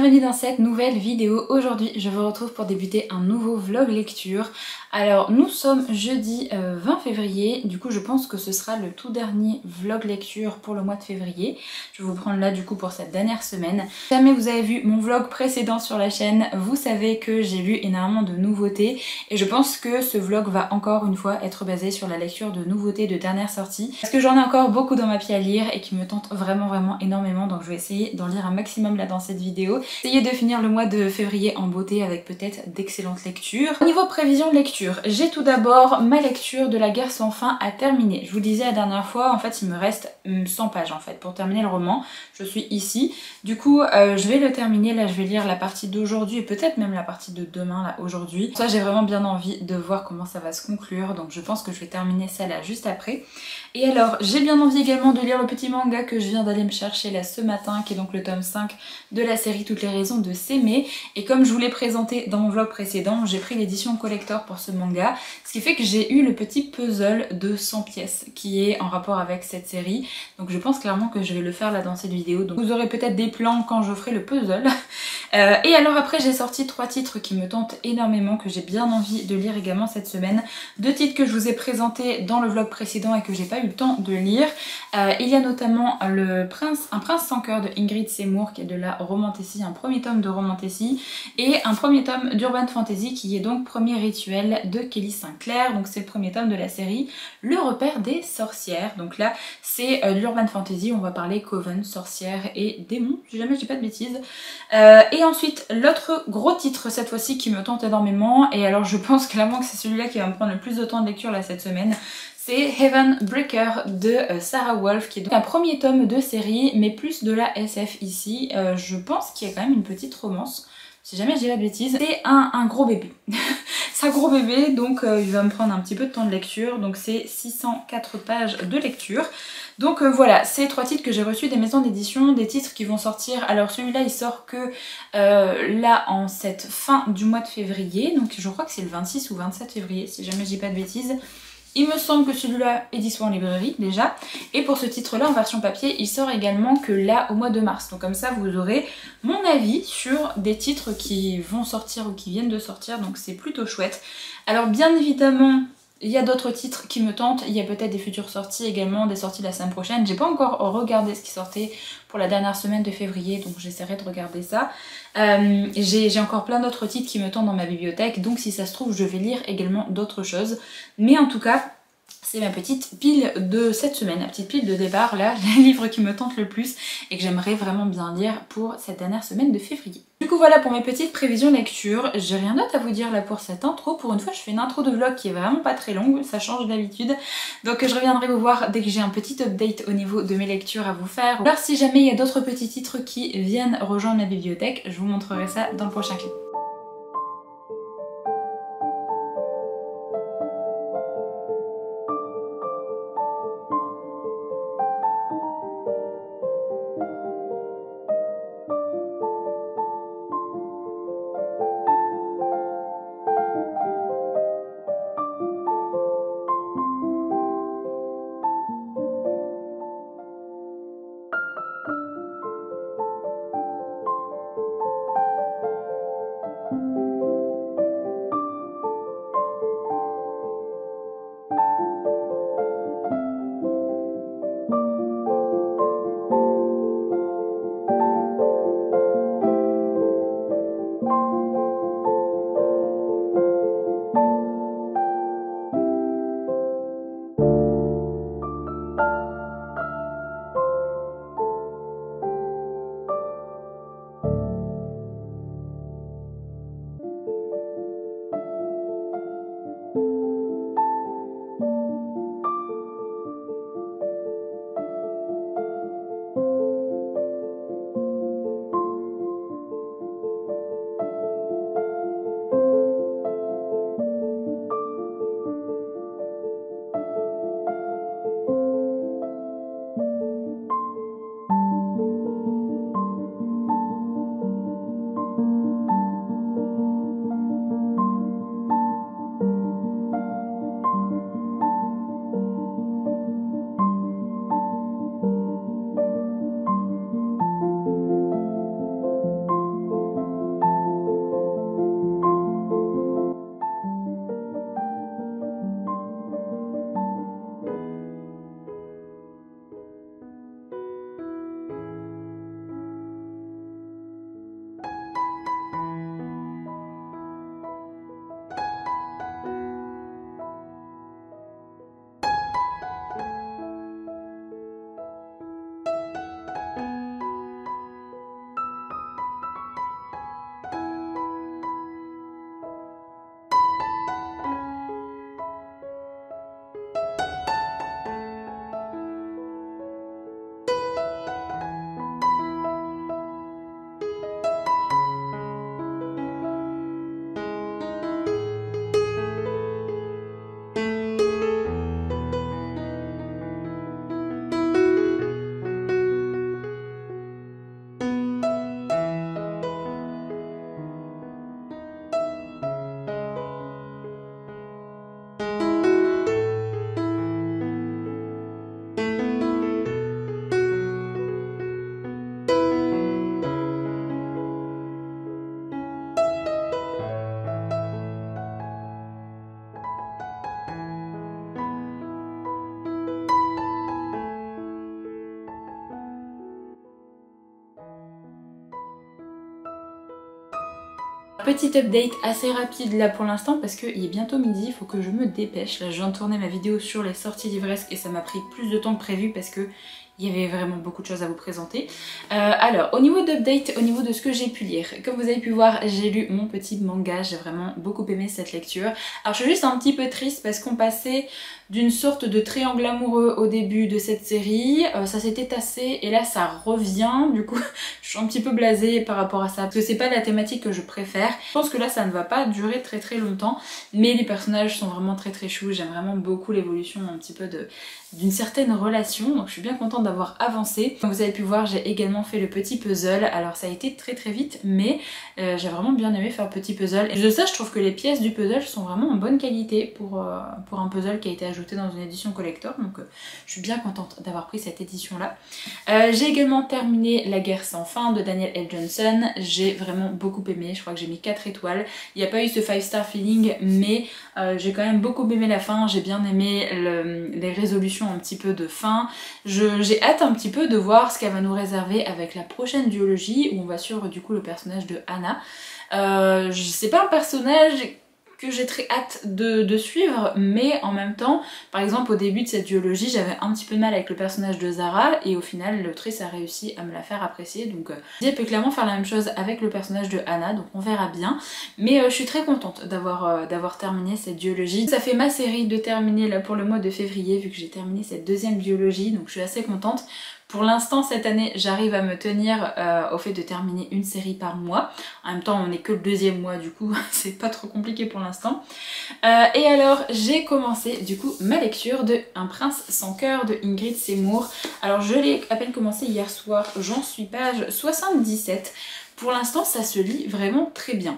bienvenue dans cette nouvelle vidéo. Aujourd'hui je vous retrouve pour débuter un nouveau vlog lecture. Alors nous sommes jeudi 20 février, du coup je pense que ce sera le tout dernier vlog lecture pour le mois de février. Je vais vous prendre là du coup pour cette dernière semaine. Si jamais vous avez vu mon vlog précédent sur la chaîne, vous savez que j'ai lu énormément de nouveautés et je pense que ce vlog va encore une fois être basé sur la lecture de nouveautés de dernière sortie. Parce que j'en ai encore beaucoup dans ma pied à lire et qui me tentent vraiment énormément, donc je vais essayer d'en lire un maximum là dans cette vidéo. Essayer de finir le mois de février en beauté avec peut-être d'excellentes lectures. Au niveau prévision de lecture, j'ai tout d'abord ma lecture de La Guerre sans fin à terminer. Je vous disais la dernière fois, en fait il me reste 100 pages en fait pour terminer le roman. Je suis ici. Du coup je vais le terminer, là je vais lire la partie d'aujourd'hui et peut-être même la partie de demain là aujourd'hui. Ça j'ai vraiment bien envie de voir comment ça va se conclure, donc je pense que je vais terminer ça là juste après. Et alors j'ai bien envie également de lire le petit manga que je viens d'aller me chercher là ce matin, qui est donc le tome 5 de la série Toutes les raisons de s'aimer. Et comme je vous l'ai présenté dans mon vlog précédent, j'ai pris l'édition collector pour ce manga, ce qui fait que j'ai eu le petit puzzle de 100 pièces qui est en rapport avec cette série. Donc je pense clairement que je vais le faire là dans cette vidéo, donc vous aurez peut-être des plans quand je ferai le puzzle. Et alors après j'ai sorti 3 titres qui me tentent énormément, que j'ai bien envie de lire également cette semaine. 2 titres que je vous ai présentés dans le vlog précédent et que j'ai pas eu le temps de lire. Il y a notamment Un prince sans cœur de Ingrid Seymour, qui est de la romantasy, un premier tome de romantasy, et un premier tome d'urban fantasy qui est donc Premier rituel de Kelly Sinclair. Donc c'est le premier tome de la série Le repère des sorcières. Donc là c'est de l'urban fantasy, on va parler coven, sorcières et démons, si jamais je dis pas de bêtises. Et ensuite l'autre gros titre cette fois-ci qui me tente énormément, et alors je pense clairement que c'est celui-là qui va me prendre le plus de temps de lecture là cette semaine, c'est Heaven Breaker de Sarah Wolf, qui est donc un premier tome de série, mais plus de la SF ici. Je pense qu'il y a quand même une petite romance, si jamais je dis la bêtise. C'est un gros bébé. C'est un gros bébé, donc il va me prendre un petit peu de temps de lecture, donc c'est 604 pages de lecture. Donc voilà, c'est 3 titres que j'ai reçus des maisons d'édition, des titres qui vont sortir. Alors celui-là il sort que là en cette fin du mois de février, donc je crois que c'est le 26 ou 27 février, si jamais je dis pas de bêtises. Il me semble que celui-là est dispo en librairie déjà. Et pour ce titre-là, en version papier, il sort également que là au mois de mars. Donc comme ça, vous aurez mon avis sur des titres qui vont sortir ou qui viennent de sortir. Donc c'est plutôt chouette. Alors bien évidemment, il y a d'autres titres qui me tentent. Il y a peut-être des futures sorties également, des sorties la semaine prochaine. J'ai pas encore regardé ce qui sortait pour la dernière semaine de février, donc j'essaierai de regarder ça. J'ai encore plein d'autres titres qui me tentent dans ma bibliothèque, donc si ça se trouve je vais lire également d'autres choses. Mais en tout cas, c'est ma petite pile de cette semaine, la petite pile de départ là, les livres qui me tentent le plus et que j'aimerais vraiment bien lire pour cette dernière semaine de février. Du coup voilà pour mes petites prévisions lecture. J'ai rien d'autre à vous dire là pour cette intro. Pour une fois je fais une intro de vlog qui est vraiment pas très longue, ça change d'habitude. Donc je reviendrai vous voir dès que j'ai un petit update au niveau de mes lectures à vous faire. Alors si jamais il y a d'autres petits titres qui viennent rejoindre ma bibliothèque, je vous montrerai ça dans le prochain clip. Petit update assez rapide là pour l'instant parce qu'il est bientôt midi, il faut que je me dépêche. Là je viens de tourner ma vidéo sur les sorties livresques et ça m'a pris plus de temps que prévu parce que il y avait vraiment beaucoup de choses à vous présenter. Alors au niveau d'update, au niveau de ce que j'ai pu lire, comme vous avez pu voir, j'ai lu mon petit manga, j'ai vraiment beaucoup aimé cette lecture. Alors je suis juste un petit peu triste parce qu'on passait d'une sorte de triangle amoureux au début de cette série, ça s'était tassé et là ça revient, du coup je suis un petit peu blasée par rapport à ça parce que c'est pas la thématique que je préfère. Je pense que là ça ne va pas durer très longtemps, mais les personnages sont vraiment très choux, j'aime vraiment beaucoup l'évolution un petit peu d'une certaine relation, donc je suis bien contente d'avoir avancé. Comme vous avez pu voir, j'ai également fait le petit puzzle, alors ça a été très vite, mais j'ai vraiment bien aimé faire le petit puzzle. Et de ça, je trouve que les pièces du puzzle sont vraiment en bonne qualité pour un puzzle qui a été ajouté dans une édition collector, donc je suis bien contente d'avoir pris cette édition là. J'ai également terminé La guerre sans fin de Daniel L. Johnson, j'ai vraiment beaucoup aimé, je crois que j'ai mis 4 étoiles. Il n'y a pas eu ce 5-star feeling, mais j'ai quand même beaucoup aimé la fin, j'ai bien aimé les résolutions un petit peu de fin. J'ai hâte un petit peu de voir ce qu'elle va nous réserver avec la prochaine duologie où on va suivre du coup le personnage de Anna. C'est pas un personnage que j'ai très hâte de suivre, mais en même temps, par exemple au début de cette duologie, j'avais un petit peu de mal avec le personnage de Zara et au final l'autrice a réussi à me la faire apprécier, donc elle peut clairement faire la même chose avec le personnage de Anna, donc on verra bien. Mais je suis très contente d'avoir terminé cette duologie. Ça fait ma série de terminer là pour le mois de février, vu que j'ai terminé cette deuxième duologie, donc je suis assez contente. Pour l'instant cette année j'arrive à me tenir au fait de terminer une série par mois. En même temps on n'est que le deuxième mois, du coup c'est pas trop compliqué pour l'instant. Et alors j'ai commencé du coup ma lecture de Un prince sans cœur de Ingrid Seymour. Alors je l'ai à peine commencé hier soir, j'en suis page 77. Pour l'instant ça se lit vraiment très bien.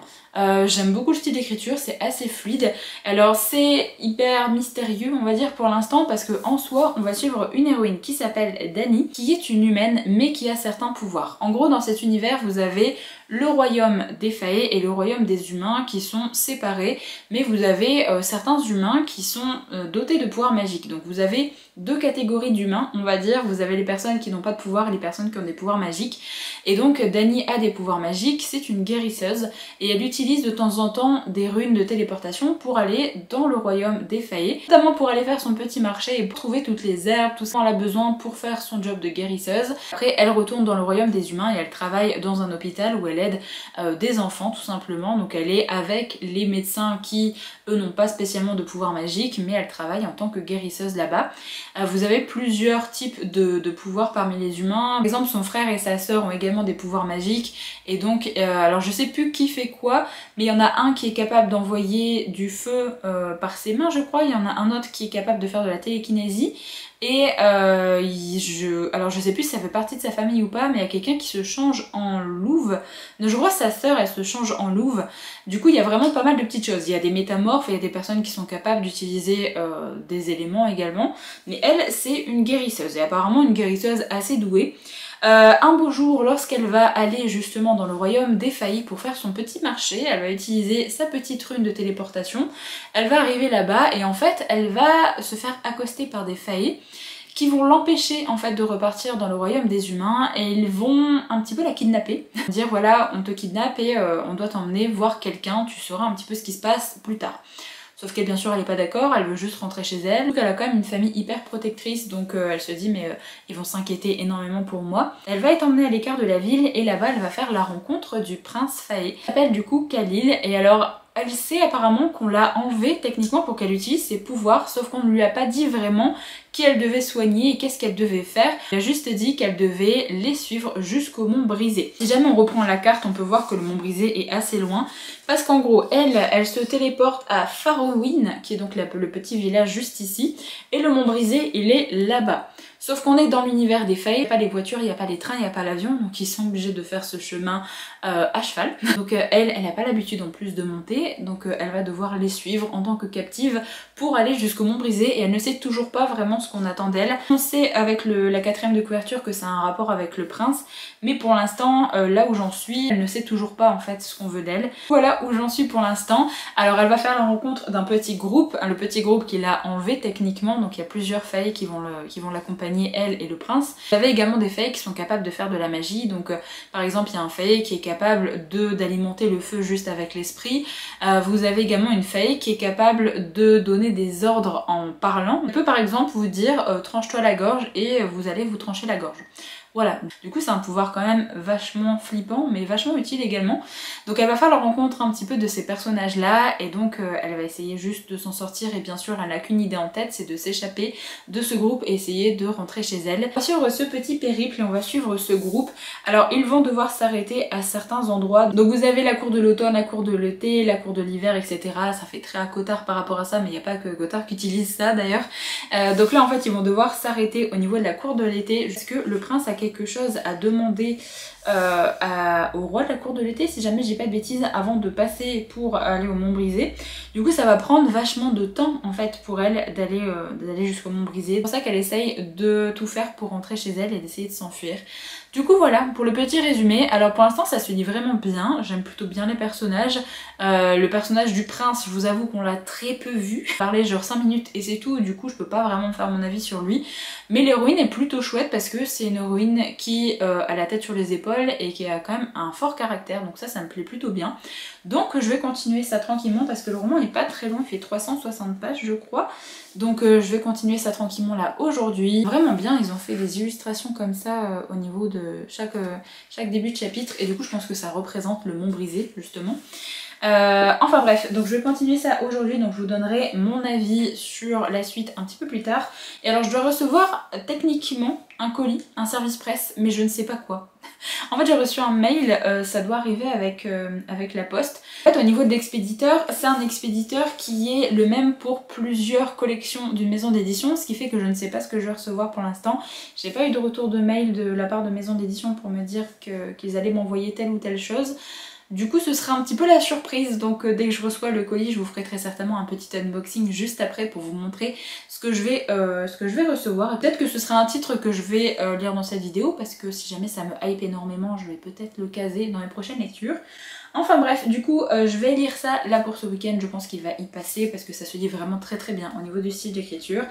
J'aime beaucoup le style d'écriture, c'est assez fluide. Alors c'est hyper mystérieux on va dire pour l'instant parce que en soi on va suivre une héroïne qui s'appelle Dani, qui est une humaine mais qui a certains pouvoirs. En gros dans cet univers vous avez le royaume des fae et le royaume des humains qui sont séparés, mais vous avez certains humains qui sont dotés de pouvoirs magiques. Donc vous avez deux catégories d'humains on va dire, vous avez les personnes qui n'ont pas de pouvoir et les personnes qui ont des pouvoirs magiques. Et donc Dani a des pouvoirs magiques, c'est une guérisseuse et elle utilise de temps en temps des runes de téléportation pour aller dans le royaume des fae, notamment pour aller faire son petit marché et pour trouver toutes les herbes, tout ça qu'elle a besoin pour faire son job de guérisseuse. Après elle retourne dans le royaume des humains et elle travaille dans un hôpital où elle aide des enfants tout simplement, donc elle est avec les médecins qui eux n'ont pas spécialement de pouvoir magique mais elle travaille en tant que guérisseuse là-bas. Vous avez plusieurs types de pouvoirs parmi les humains, par exemple son frère et sa sœur ont également des pouvoirs magiques et donc alors je sais plus qui fait quoi, mais il y en a un qui est capable d'envoyer du feu par ses mains je crois, il y en a un autre qui est capable de faire de la télékinésie. Et alors je sais plus si ça fait partie de sa famille ou pas, mais il y a quelqu'un qui se change en louve. Je vois sa sœur, elle se change en louve. Du coup il y a vraiment pas mal de petites choses. Il y a des métamorphes, il y a des personnes qui sont capables d'utiliser des éléments également. Mais elle c'est une guérisseuse et apparemment une guérisseuse assez douée. Un beau jour, lorsqu'elle va aller justement dans le royaume des faillis pour faire son petit marché, elle va utiliser sa petite rune de téléportation, elle va arriver là-bas et en fait elle va se faire accoster par des faillis qui vont l'empêcher en fait de repartir dans le royaume des humains et ils vont un petit peu la kidnapper, dire voilà on te kidnappe et on doit t'emmener voir quelqu'un, tu sauras un petit peu ce qui se passe plus tard. Sauf qu'elle bien sûr elle est pas d'accord, elle veut juste rentrer chez elle. Donc elle a quand même une famille hyper protectrice, donc elle se dit mais ils vont s'inquiéter énormément pour moi. Elle va être emmenée à l'écart de la ville et là-bas elle va faire la rencontre du prince Fae. Elle s'appelle du coup Khalil et alors elle sait apparemment qu'on l'a enlevée techniquement pour qu'elle utilise ses pouvoirs, sauf qu'on ne lui a pas dit vraiment qui elle devait soigner et qu'est-ce qu'elle devait faire. Elle a juste dit qu'elle devait les suivre jusqu'au mont brisé. Si jamais on reprend la carte, on peut voir que le mont brisé est assez loin, parce qu'en gros elle se téléporte à Farrowin, qui est donc le petit village juste ici, et le mont brisé il est là-bas. Sauf qu'on est dans l'univers des failles, il n'y a pas les voitures, il n'y a pas les trains, il n'y a pas l'avion, donc ils sont obligés de faire ce chemin à cheval. Donc elle n'a pas l'habitude en plus de monter, donc elle va devoir les suivre en tant que captive pour aller jusqu'au mont brisé et elle ne sait toujours pas vraiment ce qu'on attend d'elle. On sait avec la quatrième de couverture que ça a un rapport avec le prince, mais pour l'instant, là où j'en suis, elle ne sait toujours pas en fait ce qu'on veut d'elle. Voilà où j'en suis pour l'instant. Alors elle va faire la rencontre d'un petit groupe, le petit groupe qui l'a enlevé techniquement, donc il y a plusieurs failles qui vont l'accompagner. accompagner elle et le prince. Vous avez également des fées qui sont capables de faire de la magie, donc par exemple il y a un fée qui est capable d'alimenter le feu juste avec l'esprit. Vous avez également une fée qui est capable de donner des ordres en parlant. Elle peut par exemple vous dire tranche-toi la gorge et vous allez vous trancher la gorge. Voilà, du coup c'est un pouvoir quand même vachement flippant mais vachement utile également. Donc elle va faire la rencontre un petit peu de ces personnages là et donc elle va essayer juste de s'en sortir et bien sûr elle n'a qu'une idée en tête, c'est de s'échapper de ce groupe et essayer de rentrer chez elle. On va suivre ce petit périple et on va suivre ce groupe. Alors ils vont devoir s'arrêter à certains endroits. Donc vous avez la cour de l'automne, la cour de l'été, la cour de l'hiver, etc. Ça fait très à Cotard par rapport à ça mais il n'y a pas que Cotard qui utilise ça d'ailleurs. Donc là en fait ils vont devoir s'arrêter au niveau de la cour de l'été parce que le prince a quelque chose à demander au roi de la cour de l'été, si jamais j'ai pas de bêtises, avant de passer pour aller au Mont Brisé. Du coup ça va prendre vachement de temps en fait pour elle d'aller jusqu'au Mont Brisé. C'est pour ça qu'elle essaye de tout faire pour rentrer chez elle et d'essayer de s'enfuir. Du coup voilà pour le petit résumé. Alors pour l'instant ça se lit vraiment bien, j'aime plutôt bien les personnages. Le personnage du prince, je vous avoue qu'on l'a très peu vu. Parler genre 5 minutes et c'est tout, du coup je peux pas vraiment faire mon avis sur lui. Mais l'héroïne est plutôt chouette parce que c'est une héroïne qui a la tête sur les épaules et qui a quand même un fort caractère, donc ça me plaît plutôt bien. Donc je vais continuer ça tranquillement parce que le roman n'est pas très long, il fait 360 pages je crois. Donc je vais continuer ça tranquillement là aujourd'hui. Vraiment bien, ils ont fait des illustrations comme ça au niveau de chaque début de chapitre et du coup je pense que ça représente le Mont Brisé justement. Enfin bref, donc je vais continuer ça aujourd'hui, donc je vous donnerai mon avis sur la suite un petit peu plus tard. Et alors je dois recevoir techniquement un colis, un service presse, mais je ne sais pas quoi. En fait j'ai reçu un mail, ça doit arriver avec la poste. En fait au niveau de l'expéditeur, c'est un expéditeur qui est le même pour plusieurs collections d'une maison d'édition, ce qui fait que je ne sais pas ce que je vais recevoir pour l'instant. J'ai pas eu de retour de mail de la part de maison d'édition pour me dire qu'ils allaient m'envoyer telle ou telle chose. Du coup ce sera un petit peu la surprise, donc dès que je reçois le colis je vous ferai très certainement un petit unboxing juste après pour vous montrer ce que je vais recevoir. Et peut-être que ce sera un titre que je vais lire dans cette vidéo parce que si jamais ça me hype énormément je vais peut-être le caser dans les prochaines lectures. Enfin bref, du coup je vais lire ça là pour ce week-end, je pense qu'il va y passer parce que ça se lit vraiment très très bien au niveau du style d'écriture.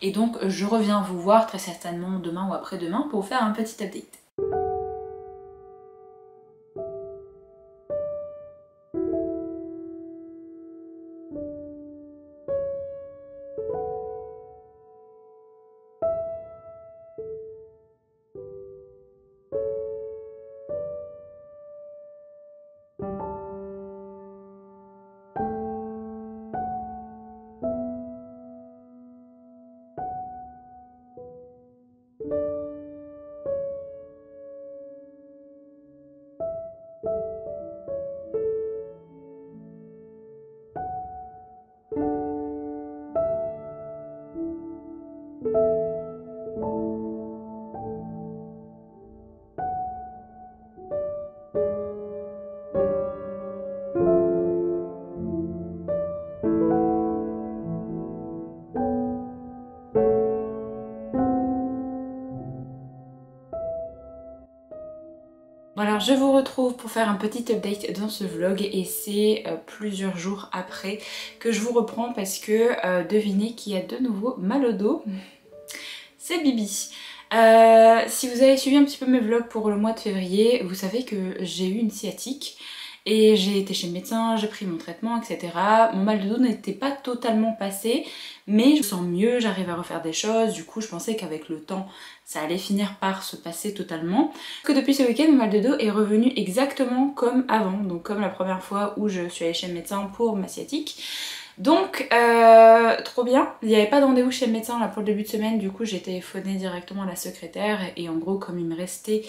Et donc je reviens vous voir très certainement demain ou après-demain pour vous faire un petit update. Bon alors je vous retrouve pour faire un petit update dans ce vlog et c'est plusieurs jours après que je vous reprends parce que devinez qui a de nouveau mal au dos, c'est Bibi. Si vous avez suivi un petit peu mes vlogs pour le mois de février, vous savez que j'ai eu une sciatique et j'ai été chez le médecin, j'ai pris mon traitement, etc. Mon mal de dos n'était pas totalement passé, mais je me sens mieux, j'arrive à refaire des choses, du coup je pensais qu'avec le temps ça allait finir par se passer totalement. Que depuis ce week-end, mon mal de dos est revenu exactement comme avant, donc comme la première fois où je suis allée chez le médecin pour ma sciatique. Donc trop bien, il n'y avait pas de rendez-vous chez le médecin là pour le début de semaine, du coup j'ai téléphoné directement à la secrétaire et en gros comme il me restait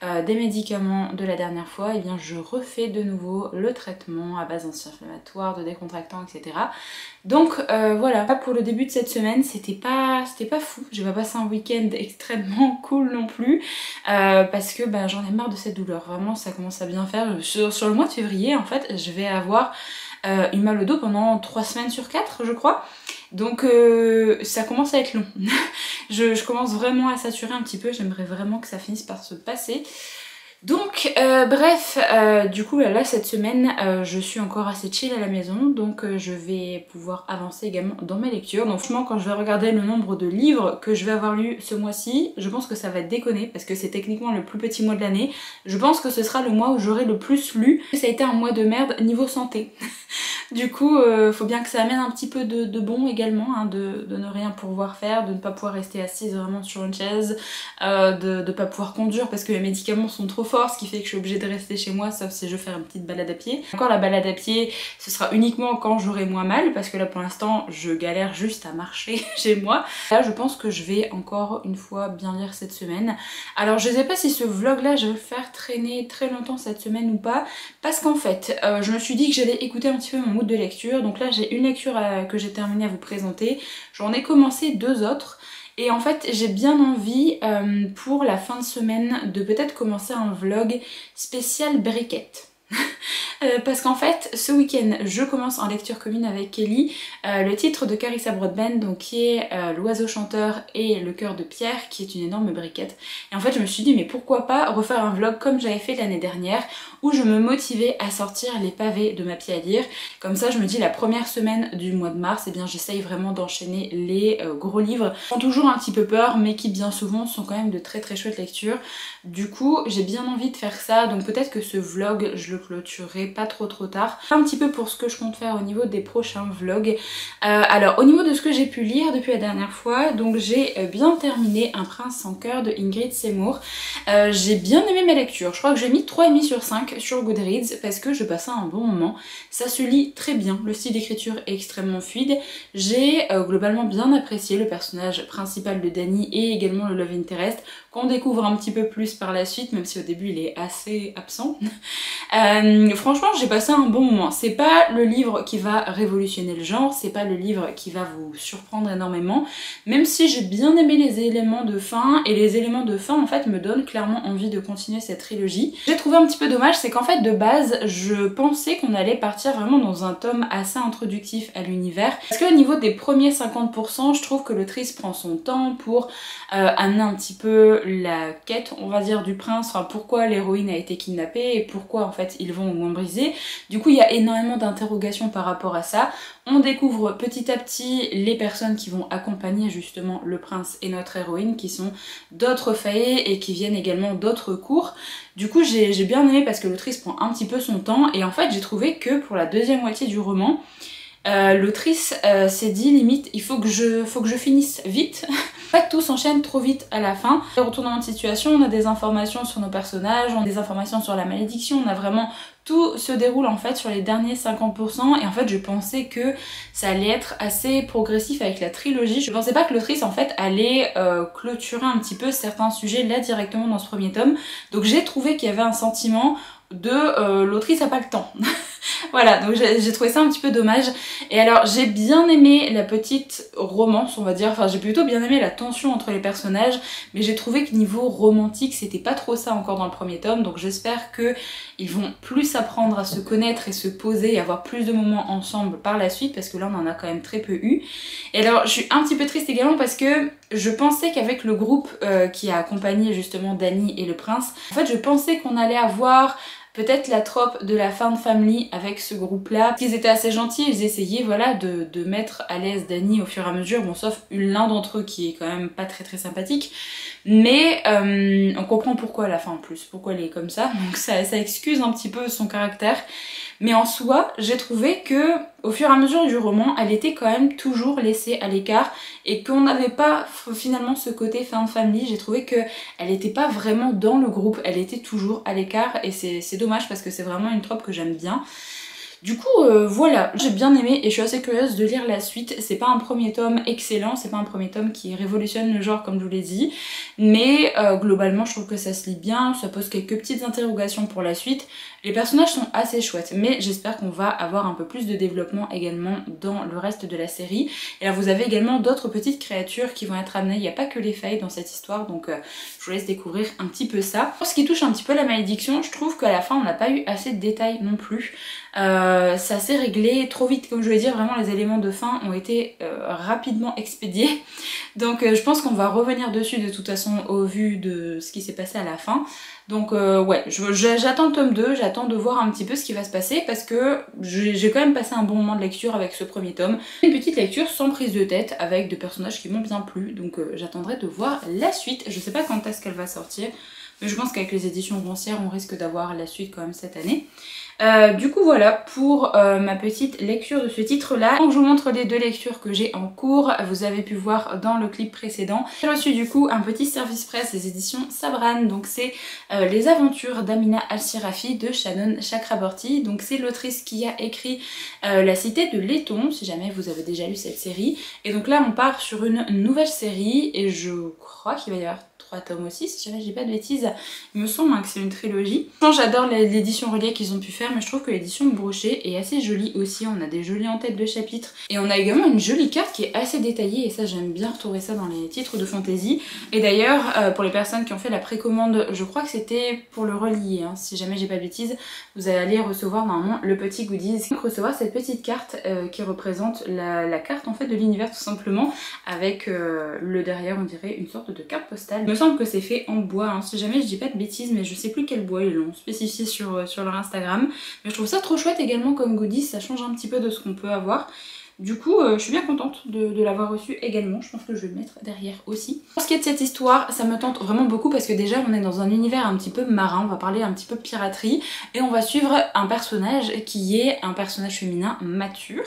des médicaments de la dernière fois, et bien je refais de nouveau le traitement à base anti-inflammatoire, de décontractants, etc. Donc voilà, pour le début de cette semaine c'était pas fou, j'ai pas passé un week-end extrêmement cool non plus parce que bah, j'en ai marre de cette douleur, vraiment ça commence à bien faire. Sur le mois de février en fait je vais avoir une mal au dos pendant 3 semaines sur 4 je crois, donc ça commence à être long. je commence vraiment à saturer un petit peu, j'aimerais vraiment que ça finisse par se passer. Donc bref, du coup là cette semaine je suis encore assez chill à la maison, donc je vais pouvoir avancer également dans mes lectures. Donc franchement quand je vais regarder le nombre de livres que je vais avoir lus ce mois-ci, je pense que ça va déconner parce que c'est techniquement le plus petit mois de l'année. Je pense que ce sera le mois où j'aurai le plus lu. Ça a été un mois de merde niveau santé. Du coup, faut bien que ça amène un petit peu de bon également, hein, de ne rien pouvoir faire, de ne pas pouvoir rester assise vraiment sur une chaise, de ne pas pouvoir conduire parce que les médicaments sont trop forts, ce qui fait que je suis obligée de rester chez moi, sauf si je veux faire une petite balade à pied. Encore la balade à pied, ce sera uniquement quand j'aurai moins mal, parce que là pour l'instant, je galère juste à marcher chez moi. Là, je pense que je vais encore une fois bien lire cette semaine. Alors, je sais pas si ce vlog-là, je vais le faire traîner très longtemps cette semaine ou pas, parce qu'en fait, je me suis dit que j'allais écouter un petit peu mon mood de lecture. Donc là j'ai une lecture que j'ai terminée à vous présenter, j'en ai commencé 2 autres et en fait j'ai bien envie pour la fin de semaine de peut-être commencer un vlog spécial briquette. Parce qu'en fait ce week-end je commence en lecture commune avec Kelly le titre de Carissa Broadbent, donc qui est L'oiseau chanteur et le cœur de pierre, qui est une énorme briquette. Et en fait je me suis dit mais pourquoi pas refaire un vlog comme j'avais fait l'année dernière où je me motivais à sortir les pavés de ma pile à lire. Comme ça je me dis la première semaine du mois de mars, et bien j'essaye vraiment d'enchaîner les gros livres qui font toujours un petit peu peur mais qui bien souvent sont quand même de très très chouettes lectures. Du coup j'ai bien envie de faire ça, donc peut-être que ce vlog je le clôturerai pas trop tard. Un petit peu pour ce que je compte faire au niveau des prochains vlogs. Alors au niveau de ce que j'ai pu lire depuis la dernière fois, donc j'ai bien terminé Un prince sans cœur de Ingrid Seymour. J'ai bien aimé ma lecture, je crois que j'ai mis 3,5 sur 5 sur Goodreads parce que je passais un bon moment. Ça se lit très bien, le style d'écriture est extrêmement fluide. J'ai globalement bien apprécié le personnage principal de Danny et également le love interest qu'on découvre un petit peu plus par la suite, même si au début il est assez absent. Franchement j'ai passé un bon moment. C'est pas le livre qui va révolutionner le genre, c'est pas le livre qui va vous surprendre énormément, même si j'ai bien aimé les éléments de fin, et les éléments de fin en fait me donnent clairement envie de continuer cette trilogie. J'ai trouvé un petit peu dommage, c'est qu'en fait de base je pensais qu'on allait partir vraiment dans un tome assez introductif à l'univers, parce qu'au niveau des premiers 50% je trouve que l'autrice prend son temps pour amener un petit peu la quête on va dire du prince, enfin pourquoi l'héroïne a été kidnappée et pourquoi en fait ils vont au moins briser. Du coup il y a énormément d'interrogations par rapport à ça. On découvre petit à petit les personnes qui vont accompagner justement le prince et notre héroïne, qui sont d'autres faits et qui viennent également d'autres cours. Du coup j'ai bien aimé parce que l'autrice prend un petit peu son temps, et en fait j'ai trouvé que pour la deuxième moitié du roman, l'autrice s'est dit limite il faut que je finisse vite. En fait tout s'enchaîne trop vite à la fin. Retournant de situation, on a des informations sur nos personnages, on a des informations sur la malédiction, on a vraiment tout se déroule en fait sur les derniers 50%, et en fait je pensais que ça allait être assez progressif avec la trilogie. Je pensais pas que l'autrice en fait allait clôturer un petit peu certains sujets là directement dans ce premier tome. Donc j'ai trouvé qu'il y avait un sentiment de l'autrice a pas le temps. Voilà, donc j'ai trouvé ça un petit peu dommage. Et alors j'ai bien aimé la petite romance on va dire, enfin j'ai plutôt bien aimé la tension entre les personnages, mais j'ai trouvé que niveau romantique c'était pas trop ça encore dans le premier tome, donc j'espère que ils vont plus apprendre à se connaître et se poser et avoir plus de moments ensemble par la suite, parce que là on en a quand même très peu eu. Et alors je suis un petit peu triste également parce que je pensais qu'avec le groupe qui a accompagné justement Danny et le prince, en fait je pensais qu'on allait avoir peut-être la trope de la found family avec ce groupe-là. Ils étaient assez gentils, ils essayaient voilà de mettre à l'aise Danny au fur et à mesure, bon sauf l'un d'entre eux qui est quand même pas très sympathique. Mais on comprend pourquoi à la fin en plus, pourquoi elle est comme ça, donc ça excuse un petit peu son caractère. Mais en soi, j'ai trouvé que au fur et à mesure du roman, elle était quand même toujours laissée à l'écart et qu'on n'avait pas finalement ce côté found family. J'ai trouvé que elle n'était pas vraiment dans le groupe, elle était toujours à l'écart, et c'est dommage parce que c'est vraiment une trope que j'aime bien. Du coup voilà, j'ai bien aimé et je suis assez curieuse de lire la suite. C'est pas un premier tome excellent, c'est pas un premier tome qui révolutionne le genre comme je vous l'ai dit, mais globalement je trouve que ça se lit bien, ça pose quelques petites interrogations pour la suite. Les personnages sont assez chouettes, mais j'espère qu'on va avoir un peu plus de développement également dans le reste de la série. Et là vous avez également d'autres petites créatures qui vont être amenées, il n'y a pas que les failles dans cette histoire, donc je vous laisse découvrir un petit peu ça. Pour ce qui touche un petit peu la malédiction, je trouve qu'à la fin on n'a pas eu assez de détails non plus. ça s'est réglé trop vite, comme je voulais dire, vraiment les éléments de fin ont été rapidement expédiés. Donc je pense qu'on va revenir dessus de toute façon au vu de ce qui s'est passé à la fin. Donc ouais, j'attends le tome 2, j'attends de voir un petit peu ce qui va se passer parce que j'ai quand même passé un bon moment de lecture avec ce premier tome. Une petite lecture sans prise de tête avec des personnages qui m'ont bien plu, donc j'attendrai de voir la suite. Je sais pas quand est-ce qu'elle va sortir, mais je pense qu'avec les éditions Roncière, on risque d'avoir la suite quand même cette année. Du coup voilà pour ma petite lecture de ce titre là. Donc je vous montre les deux lectures que j'ai en cours, vous avez pu voir dans le clip précédent. J'ai reçu du coup un petit service presse des éditions Sabran, donc c'est les aventures d'Amina Al-Sirafi de Shannon Chakraborty. Donc c'est l'autrice qui a écrit La Cité de Laiton, si jamais vous avez déjà lu cette série. Et donc là on part sur une nouvelle série et je crois qu'il va y avoir 3 tomes aussi, si jamais j'ai pas de bêtises. Il me semble que c'est une trilogie. J'adore l'édition reliée qu'ils ont pu faire, mais je trouve que l'édition brochée est assez jolie aussi. On a des jolies en tête de chapitre. Et on a également une jolie carte qui est assez détaillée, et ça j'aime bien retrouver ça dans les titres de fantasy. Et d'ailleurs, pour les personnes qui ont fait la précommande, je crois que c'était pour le relier, hein. Si jamais j'ai pas de bêtises, vous allez recevoir normalement le petit goodies. Donc recevoir cette petite carte qui représente la carte en fait de l'univers tout simplement, avec le derrière on dirait une sorte de carte postale. Il me semble que c'est fait en bois, hein. Si jamais je dis pas de bêtises, mais je sais plus quel bois ils l'ont spécifié sur leur Instagram. Mais je trouve ça trop chouette également comme goodies, ça change un petit peu de ce qu'on peut avoir. Du coup, je suis bien contente de l'avoir reçu également. Je pense que je vais le mettre derrière aussi. Pour ce qui est de cette histoire, ça me tente vraiment beaucoup parce que déjà on est dans un univers un petit peu marin, on va parler un petit peu piraterie. Et on va suivre un personnage qui est un personnage féminin mature.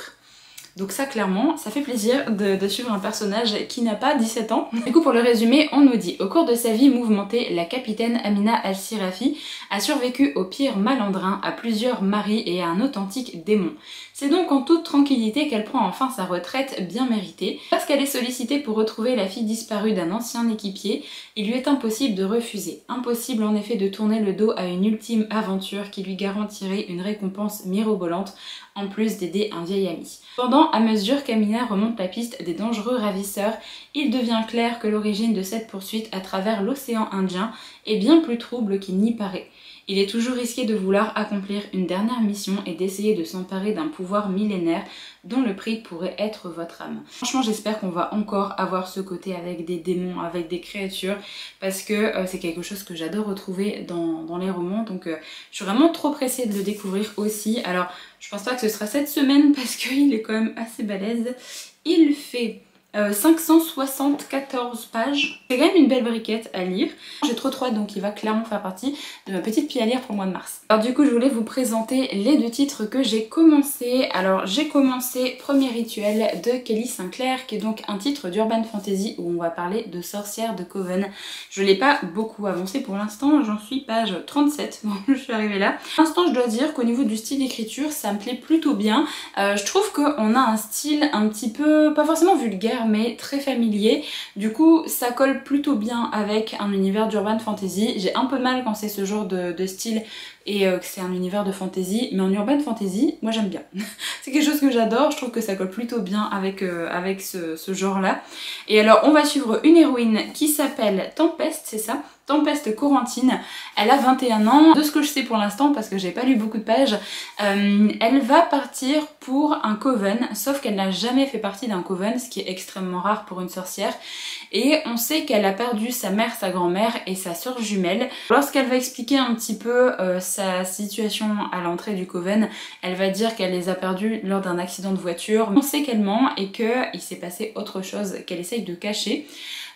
Donc ça clairement, ça fait plaisir de suivre un personnage qui n'a pas 17 ans. Du coup pour le résumé, on nous dit: au cours de sa vie mouvementée, la capitaine Amina Al-Sirafi a survécu au pire malandrin, à plusieurs maris et à un authentique démon. C'est donc en toute tranquillité qu'elle prend enfin sa retraite bien méritée. Lorsqu'elle est sollicitée pour retrouver la fille disparue d'un ancien équipier, il lui est impossible de refuser. Impossible en effet de tourner le dos à une ultime aventure qui lui garantirait une récompense mirobolante, en plus d'aider un vieil ami. Cependant, à mesure qu'Amina remonte la piste des dangereux ravisseurs, il devient clair que l'origine de cette poursuite à travers l'océan Indien est bien plus trouble qu'il n'y paraît. Il est toujours risqué de vouloir accomplir une dernière mission et d'essayer de s'emparer d'un pouvoir millénaire dont le prix pourrait être votre âme. Franchement, j'espère qu'on va encore avoir ce côté avec des démons, avec des créatures, parce que c'est quelque chose que j'adore retrouver dans les romans, donc je suis vraiment trop pressée de le découvrir aussi. Alors, je pense pas que ce sera cette semaine parce qu'il est quand même assez balèze. Il fait 574 pages. C'est quand même une belle briquette à lire. J'ai trop hâte, donc il va clairement faire partie de ma petite pile à lire pour le mois de mars. Alors du coup je voulais vous présenter les deux titres que j'ai commencé. Alors j'ai commencé Premier Rituel de Kelly Sinclair, qui est donc un titre d'urban fantasy où on va parler de sorcières de Coven. Je l'ai pas beaucoup avancé pour l'instant, j'en suis page 37, bon je suis arrivée là. Pour l'instant je dois dire qu'au niveau du style d'écriture ça me plaît plutôt bien. Je trouve qu'on a un style un petit peu, pas forcément vulgaire, mais très familier. Du coup ça colle plutôt bien avec un univers d'urban fantasy. J'ai un peu de mal quand c'est ce genre de style et que c'est un univers de fantasy, mais en urban fantasy, moi j'aime bien. C'est quelque chose que j'adore, je trouve que ça colle plutôt bien avec ce genre-là. Et alors on va suivre une héroïne qui s'appelle Tempest, c'est ça ? Tempest Corentine, elle a 21 ans, de ce que je sais pour l'instant parce que j'ai pas lu beaucoup de pages, elle va partir pour un coven, sauf qu'elle n'a jamais fait partie d'un coven, ce qui est extrêmement rare pour une sorcière, et on sait qu'elle a perdu sa mère, sa grand-mère et sa sœur jumelle. Lorsqu'elle va expliquer un petit peu sa situation à l'entrée du coven, elle va dire qu'elle les a perdues lors d'un accident de voiture. On sait qu'elle ment et qu'il s'est passé autre chose qu'elle essaye de cacher.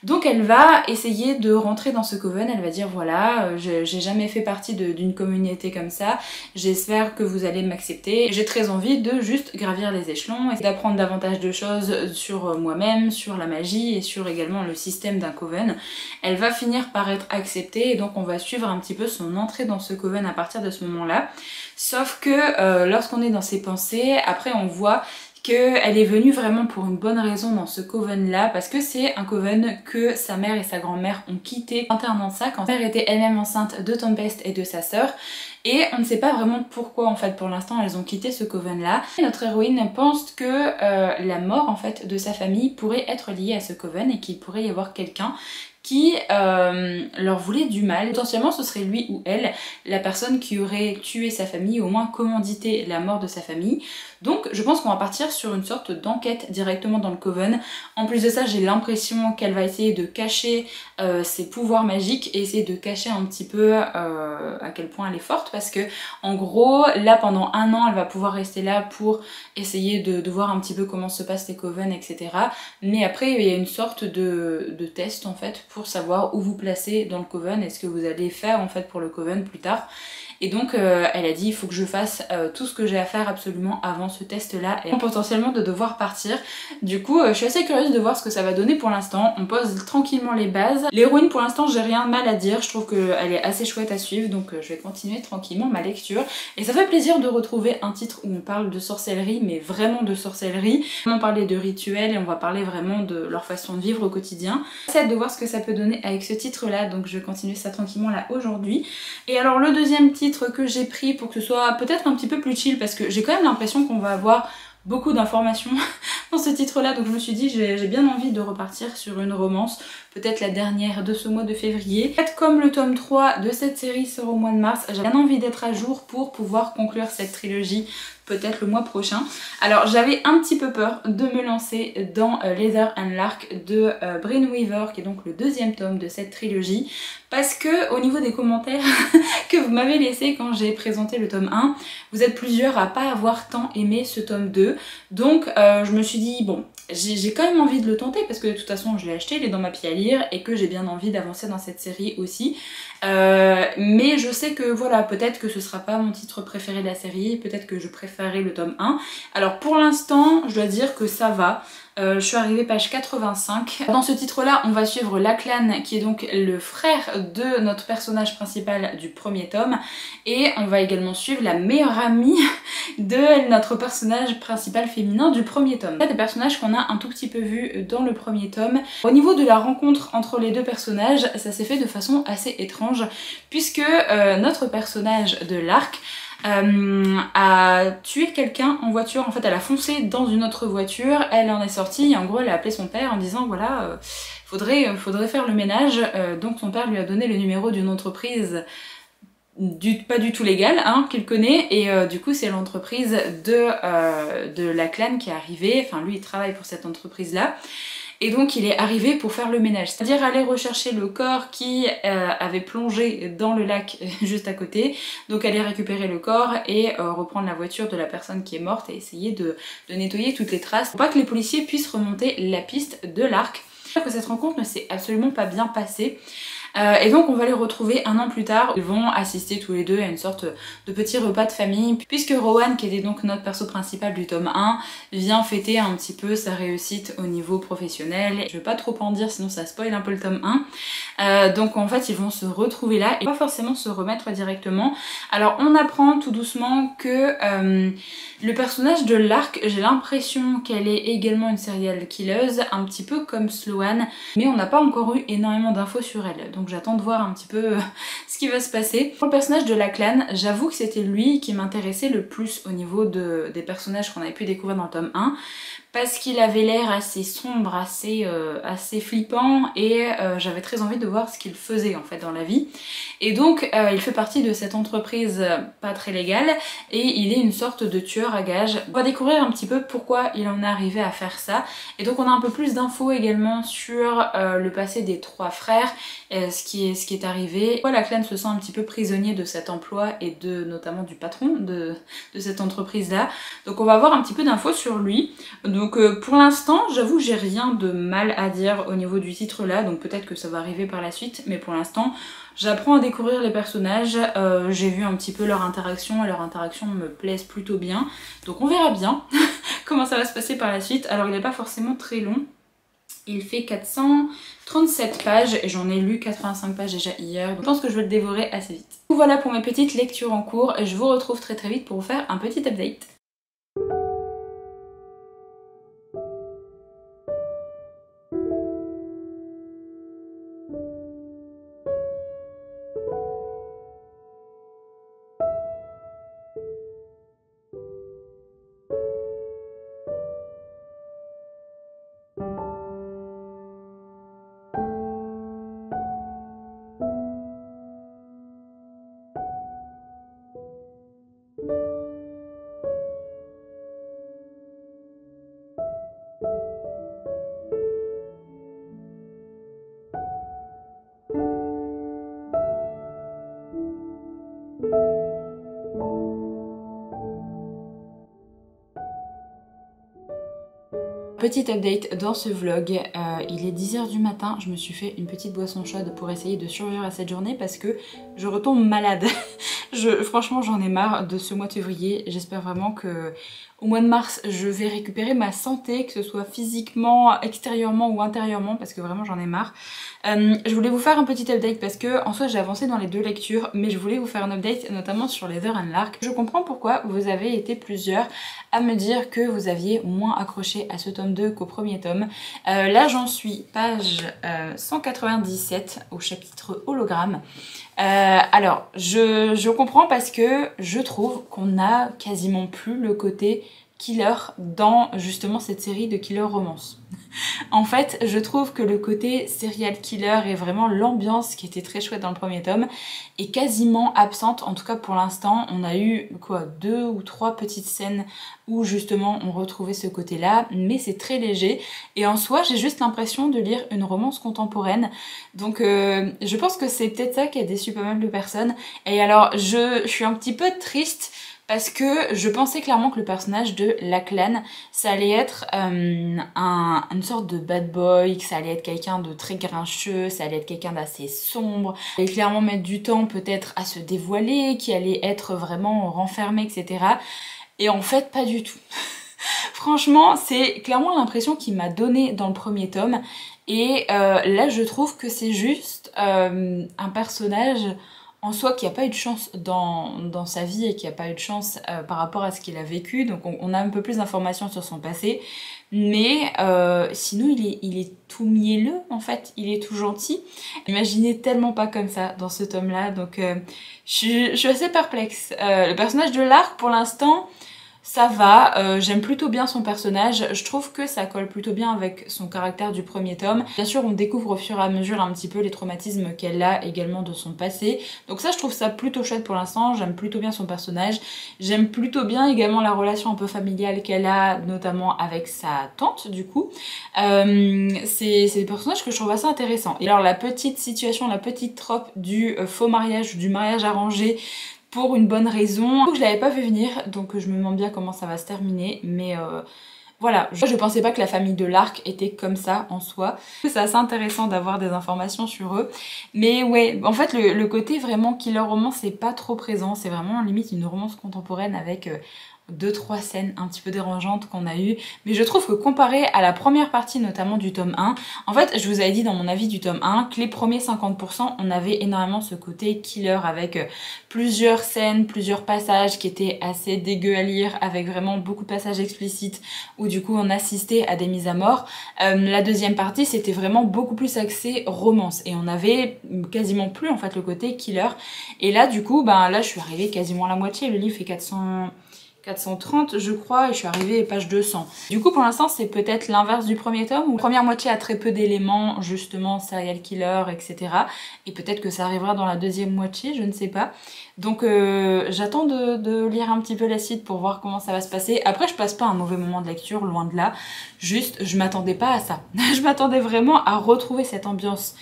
Donc elle va essayer de rentrer dans ce coven, elle va dire voilà, j'ai jamais fait partie d'une communauté comme ça, j'espère que vous allez m'accepter, j'ai très envie de juste gravir les échelons et d'apprendre davantage de choses sur moi-même, sur la magie et sur également le système d'un coven. Elle va finir par être acceptée et donc on va suivre un petit peu son entrée dans ce coven à partir de ce moment-là. Sauf que lorsqu'on est dans ses pensées, après on voit qu'elle est venue vraiment pour une bonne raison dans ce coven là, parce que c'est un coven que sa mère et sa grand-mère ont quitté 21 ans de ça, quand sa mère était elle-même enceinte de Tempest et de sa sœur. Et on ne sait pas vraiment pourquoi en fait pour l'instant elles ont quitté ce coven là. Notre héroïne pense que la mort en fait de sa famille pourrait être liée à ce coven et qu'il pourrait y avoir quelqu'un qui leur voulait du mal. Potentiellement ce serait lui ou elle, la personne qui aurait tué sa famille, au moins commandité la mort de sa famille. Donc je pense qu'on va partir sur une sorte d'enquête directement dans le Coven. En plus de ça, j'ai l'impression qu'elle va essayer de cacher ses pouvoirs magiques et essayer de cacher un petit peu à quel point elle est forte, parce que en gros là pendant un an elle va pouvoir rester là pour essayer de voir un petit peu comment se passent les Coven, etc. Mais après il y a une sorte de test en fait pour savoir où vous placez dans le Coven et ce que vous allez faire en fait pour le Coven plus tard. Et donc elle a dit il faut que je fasse tout ce que j'ai à faire absolument avant ce test là et potentiellement de devoir partir. Du coup je suis assez curieuse de voir ce que ça va donner pour l'instant. On pose tranquillement les bases. L'héroïne pour l'instant j'ai rien de mal à dire, je trouve qu'elle est assez chouette à suivre, donc je vais continuer tranquillement ma lecture. Et ça fait plaisir de retrouver un titre où on parle de sorcellerie, mais vraiment de sorcellerie. On va parler de rituels et on va parler vraiment de leur façon de vivre au quotidien. J'ai hâte de voir ce que ça peut donner avec ce titre là, donc je vais continuer ça tranquillement là aujourd'hui. Et alors le deuxième titre que j'ai pris pour que ce soit peut-être un petit peu plus chill, parce que j'ai quand même l'impression qu'on va avoir beaucoup d'informations dans ce titre là, donc je me suis dit j'ai bien envie de repartir sur une romance, peut-être la dernière de ce mois de février. Peut-être comme le tome 3 de cette série sort au mois de mars, j'ai bien envie d'être à jour pour pouvoir conclure cette trilogie peut-être le mois prochain. Alors j'avais un petit peu peur de me lancer dans Leather and Lark de Brynne Weaver, qui est donc le deuxième tome de cette trilogie, parce que au niveau des commentaires que vous m'avez laissé quand j'ai présenté le tome 1, vous êtes plusieurs à pas avoir tant aimé ce tome 2, donc je me suis dit bon, j'ai quand même envie de le tenter parce que de toute façon je l'ai acheté, il est dans ma pile à lire et que j'ai bien envie d'avancer dans cette série aussi. Mais je sais que voilà, peut-être que ce sera pas mon titre préféré de la série, peut-être que je préférerai le tome 1. Alors pour l'instant, je dois dire que ça va. Je suis arrivée page 85. Dans ce titre-là, on va suivre Lachlan, qui est donc le frère de notre personnage principal du premier tome. Et on va également suivre la meilleure amie de notre personnage principal féminin du premier tome. Il y a des personnages qu'on a un tout petit peu vus dans le premier tome. Au niveau de la rencontre entre les deux personnages, ça s'est fait de façon assez étrange, puisque notre personnage de l'arc a tué quelqu'un en voiture. En fait elle a foncé dans une autre voiture, elle en est sortie et en gros elle a appelé son père en disant voilà faudrait faire le ménage, donc son père lui a donné le numéro d'une entreprise pas du tout légale hein, qu'il connaît, et du coup c'est l'entreprise de Lachlan qui est arrivée, enfin lui il travaille pour cette entreprise là. Et donc il est arrivé pour faire le ménage, c'est-à-dire aller rechercher le corps qui avait plongé dans le lac juste à côté, donc aller récupérer le corps et reprendre la voiture de la personne qui est morte et essayer de nettoyer toutes les traces pour pas que les policiers puissent remonter la piste de l'arc. Que cette rencontre ne s'est absolument pas bien passée. Et donc on va les retrouver un an plus tard. Ils vont assister tous les deux à une sorte de petit repas de famille, puisque Rowan, qui était donc notre perso principal du tome 1, vient fêter un petit peu sa réussite au niveau professionnel. Je vais pas trop en dire sinon ça spoil un peu le tome 1. Donc en fait ils vont se retrouver là et pas forcément se remettre directement. Alors on apprend tout doucement que le personnage de l'arc, j'ai l'impression qu'elle est également une serial killeuse, un petit peu comme Sloane, mais on n'a pas encore eu énormément d'infos sur elle, donc j'attends de voir un petit peu ce qui va se passer. Pour le personnage de Lachlan, j'avoue que c'était lui qui m'intéressait le plus au niveau des personnages qu'on avait pu découvrir dans le tome 1, parce qu'il avait l'air assez sombre, assez flippant, et j'avais très envie de voir ce qu'il faisait en fait dans la vie. Et donc il fait partie de cette entreprise pas très légale et il est une sorte de tueur à gages. On va découvrir un petit peu pourquoi il en est arrivé à faire ça, et donc on a un peu plus d'infos également sur le passé des trois frères, ce qui est arrivé. Pourquoi Lachlan se sent un petit peu prisonnier de cet emploi et notamment du patron de cette entreprise là. Donc on va avoir un petit peu d'infos sur lui. Donc pour l'instant j'avoue j'ai rien de mal à dire au niveau du titre là, donc peut-être que ça va arriver par la suite, mais pour l'instant j'apprends à découvrir les personnages, j'ai vu un petit peu leur interaction et leur interaction me plaisent plutôt bien, donc on verra bien comment ça va se passer par la suite. Alors il n'est pas forcément très long, il fait 437 pages et j'en ai lu 85 pages déjà hier, donc je pense que je vais le dévorer assez vite. Voilà pour mes petites lectures en cours et je vous retrouve très vite pour vous faire un petit update. Petit update dans ce vlog, il est 10 h du matin, je me suis fait une petite boisson chaude pour essayer de survivre à cette journée parce que je retombe malade. Franchement j'en ai marre de ce mois de février, j'espère vraiment que au mois de mars je vais récupérer ma santé, que ce soit physiquement, extérieurement ou intérieurement parce que vraiment j'en ai marre. Je voulais vous faire un petit update parce que en soi j'ai avancé dans les 2 lectures mais je voulais vous faire un update notamment sur Heather and Lark. Je comprends pourquoi vous avez été plusieurs à me dire que vous aviez moins accroché à ce tome 2 qu'au premier tome. Là j'en suis page 197 au chapitre hologramme. Alors je comprends parce que je trouve qu'on n'a quasiment plus le côté killer dans justement cette série de killer romance. En fait, je trouve que le côté serial killer et vraiment l'ambiance qui était très chouette dans le premier tome est quasiment absente, en tout cas pour l'instant. On a eu quoi, 2 ou 3 petites scènes où justement on retrouvait ce côté-là, mais c'est très léger et en soi j'ai juste l'impression de lire une romance contemporaine. Donc je pense que c'est peut-être ça qui a déçu pas mal de personnes. Et alors je suis un petit peu triste parce que je pensais clairement que le personnage de Lachlan, ça allait être une sorte de bad boy, que ça allait être quelqu'un de très grincheux, ça allait être quelqu'un d'assez sombre, qui allait clairement mettre du temps peut-être à se dévoiler, qui allait être vraiment renfermé, etc. Et en fait, pas du tout. Franchement, c'est clairement l'impression qu'il m'a donnée dans le premier tome. Et là, je trouve que c'est juste un personnage en soi qui n'a pas eu de chance dans sa vie et qui n'a pas eu de chance par rapport à ce qu'il a vécu. Donc on a un peu plus d'informations sur son passé. Mais sinon il est tout mielleux en fait, il est tout gentil. Imaginez tellement pas comme ça dans ce tome là, donc je suis assez perplexe. Le personnage de Lark pour l'instant ça va, j'aime plutôt bien son personnage, je trouve que ça colle plutôt bien avec son caractère du premier tome. Bien sûr on découvre au fur et à mesure un petit peu les traumatismes qu'elle a également de son passé, donc ça je trouve ça plutôt chouette pour l'instant, j'aime plutôt bien son personnage, j'aime plutôt bien également la relation un peu familiale qu'elle a, notamment avec sa tante du coup. C'est des personnages que je trouve assez intéressants. Et alors la petite situation, la petite trope du faux mariage ou du mariage arrangé, pour une bonne raison. Je l'avais pas vu venir, donc je me demande bien comment ça va se terminer, mais voilà. Je pensais pas que la famille de Lark était comme ça en soi. C'est assez intéressant d'avoir des informations sur eux. Mais ouais, en fait le côté vraiment killer romance c'est pas trop présent, c'est vraiment limite une romance contemporaine avec 2-3 scènes un petit peu dérangeantes qu'on a eues, mais je trouve que comparé à la première partie notamment du tome 1, en fait je vous avais dit dans mon avis du tome 1 que les premiers 50% on avait énormément ce côté killer avec plusieurs scènes, plusieurs passages qui étaient assez dégueux à lire, avec vraiment beaucoup de passages explicites où du coup on assistait à des mises à mort. La deuxième partie c'était vraiment beaucoup plus axé romance et on avait quasiment plus en fait le côté killer, et là du coup ben là je suis arrivée quasiment à la moitié, le livre fait 430 je crois et je suis arrivée à page 200. Du coup pour l'instant c'est peut-être l'inverse du premier tome où la première moitié a très peu d'éléments justement serial killer etc. Et peut-être que ça arrivera dans la deuxième moitié, je ne sais pas. Donc j'attends de lire un petit peu la suite pour voir comment ça va se passer. Après je passe pas un mauvais moment de lecture, loin de là. Juste je m'attendais pas à ça. Je m'attendais vraiment à retrouver cette ambiance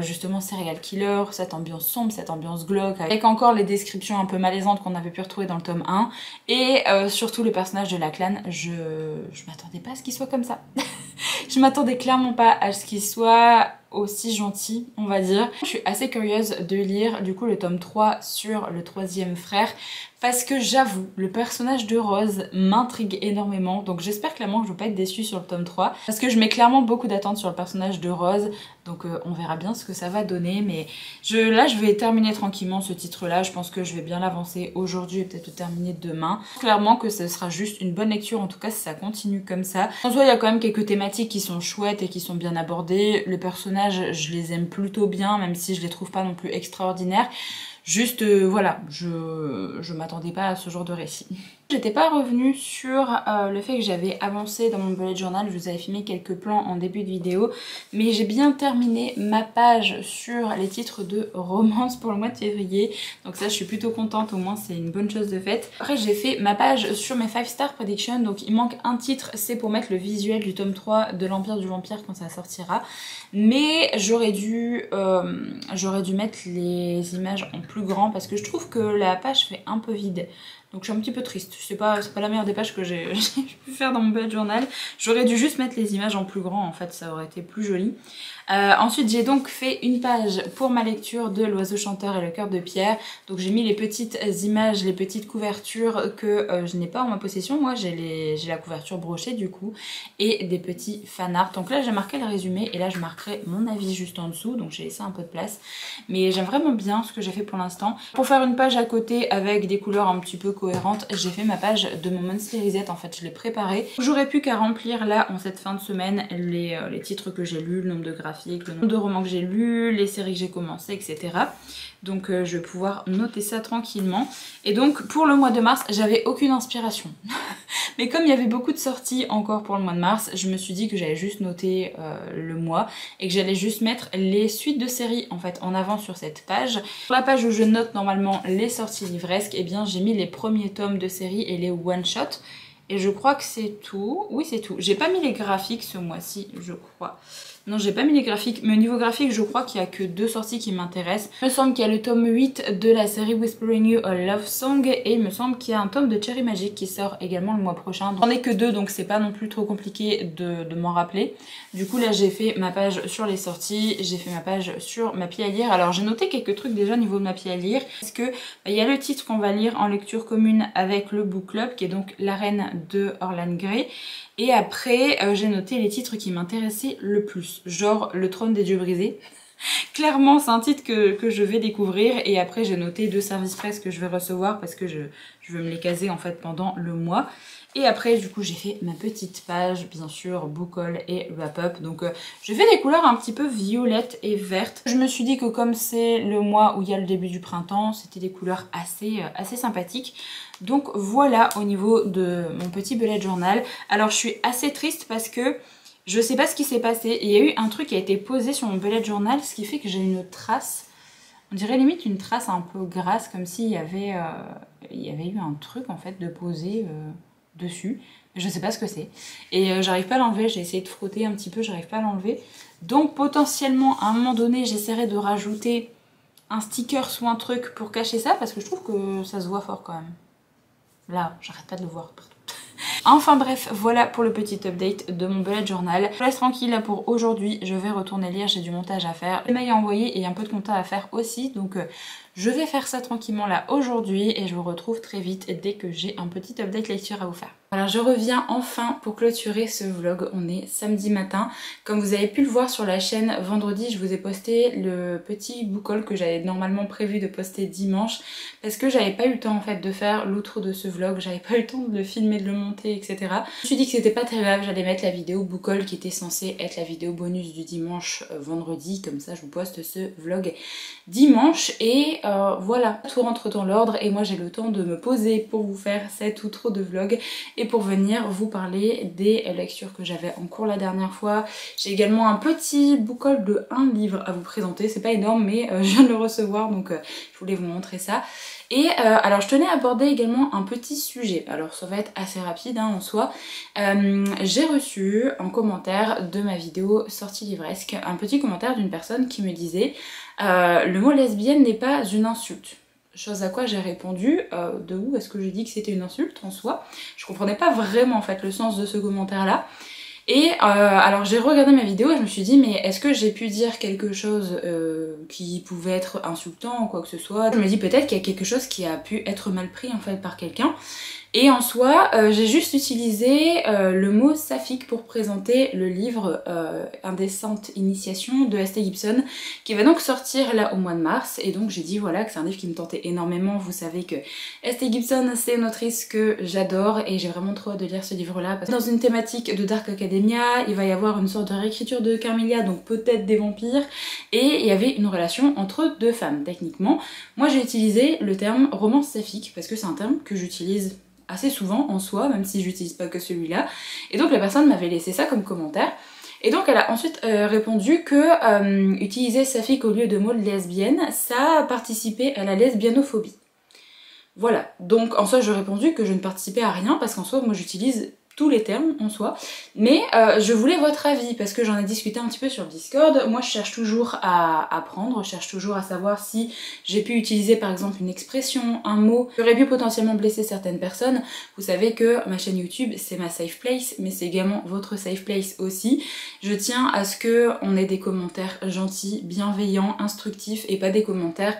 justement serial killer, cette ambiance sombre, cette ambiance glauque, avec encore les descriptions un peu malaisantes qu'on avait pu retrouver dans le tome 1, et surtout le personnage de Lachlan, je m'attendais pas à ce qu'il soit comme ça. Je m'attendais clairement pas à ce qu'il soit aussi gentil, on va dire. Je suis assez curieuse de lire du coup le tome 3 sur le troisième frère, parce que j'avoue, le personnage de Rose m'intrigue énormément, donc j'espère clairement que je vais pas être déçue sur le tome 3, parce que je mets clairement beaucoup d'attentes sur le personnage de Rose, donc on verra bien ce que ça va donner, mais là je vais terminer tranquillement ce titre-là, je pense que je vais bien l'avancer aujourd'hui et peut-être le terminer demain. Clairement que ce sera juste une bonne lecture, en tout cas si ça continue comme ça. En soi il y a quand même quelques thématiques qui sont chouettes et qui sont bien abordées, le personnage je les aime plutôt bien, même si je les trouve pas non plus extraordinaires. Juste, voilà, je m'attendais pas à ce genre de récit. J'étais pas revenue sur le fait que j'avais avancé dans mon bullet journal, je vous avais filmé quelques plans en début de vidéo, mais j'ai bien terminé ma page sur les titres de romance pour le mois de février, donc ça je suis plutôt contente, au moins c'est une bonne chose de faite. Après j'ai fait ma page sur mes 5 star predictions, donc il manque un titre, c'est pour mettre le visuel du tome 3 de l'Empire du Vampire quand ça sortira, mais j'aurais dû mettre les images en plus grand parce que je trouve que la page fait un peu vide. Donc je suis un petit peu triste, c'est pas la meilleure des pages que j'ai pu faire dans mon bullet journal. J'aurais dû juste mettre les images en plus grand en fait, ça aurait été plus joli. Ensuite j'ai donc fait une page pour ma lecture de L'Oiseau chanteur et le cœur de pierre. Donc j'ai mis les petites images, les petites couvertures que je n'ai pas en ma possession. Moi j'ai la couverture brochée du coup et des petits fan art. Donc là j'ai marqué le résumé et là je marquerai mon avis juste en dessous. Donc j'ai laissé un peu de place. Mais j'aime vraiment bien ce que j'ai fait pour l'instant. Pour faire une page à côté avec des couleurs un petit peu cohérentes, j'ai fait ma page de mon Monthly Reset. En fait je l'ai préparée. J'aurais plus qu'à remplir là en cette fin de semaine les titres que j'ai lus, le nombre de graphiques, le nombre de romans que j'ai lus, les séries que j'ai commencé, etc. Donc je vais pouvoir noter ça tranquillement. Et donc pour le mois de mars, j'avais aucune inspiration. Mais comme il y avait beaucoup de sorties encore pour le mois de mars, je me suis dit que j'allais juste noter le mois et que j'allais juste mettre les suites de séries en fait en avant sur cette page. Sur la page où je note normalement les sorties livresques, eh bien j'ai mis les premiers tomes de séries et les one-shots. Et je crois que c'est tout. Oui, c'est tout. J'ai pas mis les graphiques ce mois-ci, je crois. Non, j'ai pas mis les graphiques, mais au niveau graphique, je crois qu'il y a que 2 sorties qui m'intéressent. Il me semble qu'il y a le tome 8 de la série Whispering You a Love Song et il me semble qu'il y a un tome de Cherry Magic qui sort également le mois prochain. J'en ai que 2, donc c'est pas non plus trop compliqué de m'en rappeler. Du coup, là, j'ai fait ma page sur les sorties, j'ai fait ma page sur ma pile à lire. Alors, j'ai noté quelques trucs déjà au niveau de ma pile à lire, parce que il y a le titre qu'on va lire en lecture commune avec le book club, qui est donc La Reine de Orlan Grey. Et après, j'ai noté les titres qui m'intéressaient le plus, genre Le Trône des Dieux Brisés. Clairement, c'est un titre que je vais découvrir. Et après, j'ai noté 2 services presse que je vais recevoir parce que je veux me les caser en fait pendant le mois. Et après, du coup, j'ai fait ma petite page, bien sûr, book haul et wrap-up. Donc, j'ai fait des couleurs un petit peu violettes et vertes. Je me suis dit que comme c'est le mois où il y a le début du printemps, c'était des couleurs assez sympathiques. Donc voilà au niveau de mon petit bullet journal. Alors je suis assez triste parce que je sais pas ce qui s'est passé. Il y a eu un truc qui a été posé sur mon bullet journal, ce qui fait que j'ai une trace. On dirait limite une trace un peu grasse, comme s'il y avait eu un truc en fait de posé dessus. Je sais pas ce que c'est. Et j'arrive pas à l'enlever, j'ai essayé de frotter un petit peu, j'arrive pas à l'enlever. Donc potentiellement à un moment donné j'essaierai de rajouter un sticker ou un truc pour cacher ça parce que je trouve que ça se voit fort quand même. Là, j'arrête pas de le voir partout. Enfin bref, voilà pour le petit update de mon bullet journal. Je laisse tranquille là pour aujourd'hui, je vais retourner lire, j'ai du montage à faire, des mails à envoyer et un peu de compta à faire aussi. Donc je vais faire ça tranquillement là aujourd'hui et je vous retrouve très vite dès que j'ai un petit update lecture à vous faire. Alors je reviens enfin pour clôturer ce vlog, on est samedi matin. Comme vous avez pu le voir sur la chaîne, vendredi je vous ai posté le petit book haul que j'avais normalement prévu de poster dimanche parce que j'avais pas eu le temps en fait de faire l'outro de ce vlog, j'avais pas eu le temps de le filmer, de le monter, etc. Je me suis dit que c'était pas très grave, j'allais mettre la vidéo book haul qui était censée être la vidéo bonus du dimanche vendredi, comme ça je vous poste ce vlog dimanche et voilà, tout rentre dans l'ordre et moi j'ai le temps de me poser pour vous faire cet outro de vlog et pour venir vous parler des lectures que j'avais en cours la dernière fois. J'ai également un petit book haul de 1 livre à vous présenter, c'est pas énorme mais je viens de le recevoir donc je voulais vous montrer ça. Et alors je tenais à aborder également un petit sujet, alors ça va être assez rapide hein, en soi. J'ai reçu en commentaire de ma vidéo sortie livresque un petit commentaire d'une personne qui me disait le mot lesbienne n'est pas une insulte. Chose à quoi j'ai répondu, de où est-ce que j'ai dit que c'était une insulte en soi. Je comprenais pas vraiment en fait le sens de ce commentaire là. Et alors j'ai regardé ma vidéo et je me suis dit mais est-ce que j'ai pu dire quelque chose qui pouvait être insultant ou quoi que ce soit. Je me dis peut-être qu'il y a quelque chose qui a pu être mal pris en fait par quelqu'un. Et en soi, j'ai juste utilisé le mot saphique pour présenter le livre Indécente Initiation de S.T. Gibson qui va donc sortir là au mois de mars. Et donc j'ai dit voilà que c'est un livre qui me tentait énormément. Vous savez que S.T. Gibson c'est une autrice que j'adore et j'ai vraiment trop hâte de lire ce livre là. Parce que dans une thématique de Dark Academia, il va y avoir une sorte de réécriture de Carmelia, donc peut-être des vampires. Et il y avait une relation entre 2 femmes techniquement. Moi j'ai utilisé le terme romance saphique parce que c'est un terme que j'utilise assez souvent en soi, même si j'utilise pas que celui-là. Et donc la personne m'avait laissé ça comme commentaire. Et donc elle a ensuite répondu que utiliser saphique au lieu de mot de lesbienne, ça participait à la lesbianophobie. Voilà, donc en soi j'ai répondu que je ne participais à rien parce qu'en soi moi j'utilise tous les termes en soi, mais je voulais votre avis parce que j'en ai discuté un petit peu sur le Discord. Moi je cherche toujours à apprendre, je cherche toujours à savoir si j'ai pu utiliser par exemple une expression, un mot qui aurait pu potentiellement blesser certaines personnes. Vous savez que ma chaîne YouTube c'est ma safe place, mais c'est également votre safe place aussi. Je tiens à ce qu'on ait des commentaires gentils, bienveillants, instructifs et pas des commentaires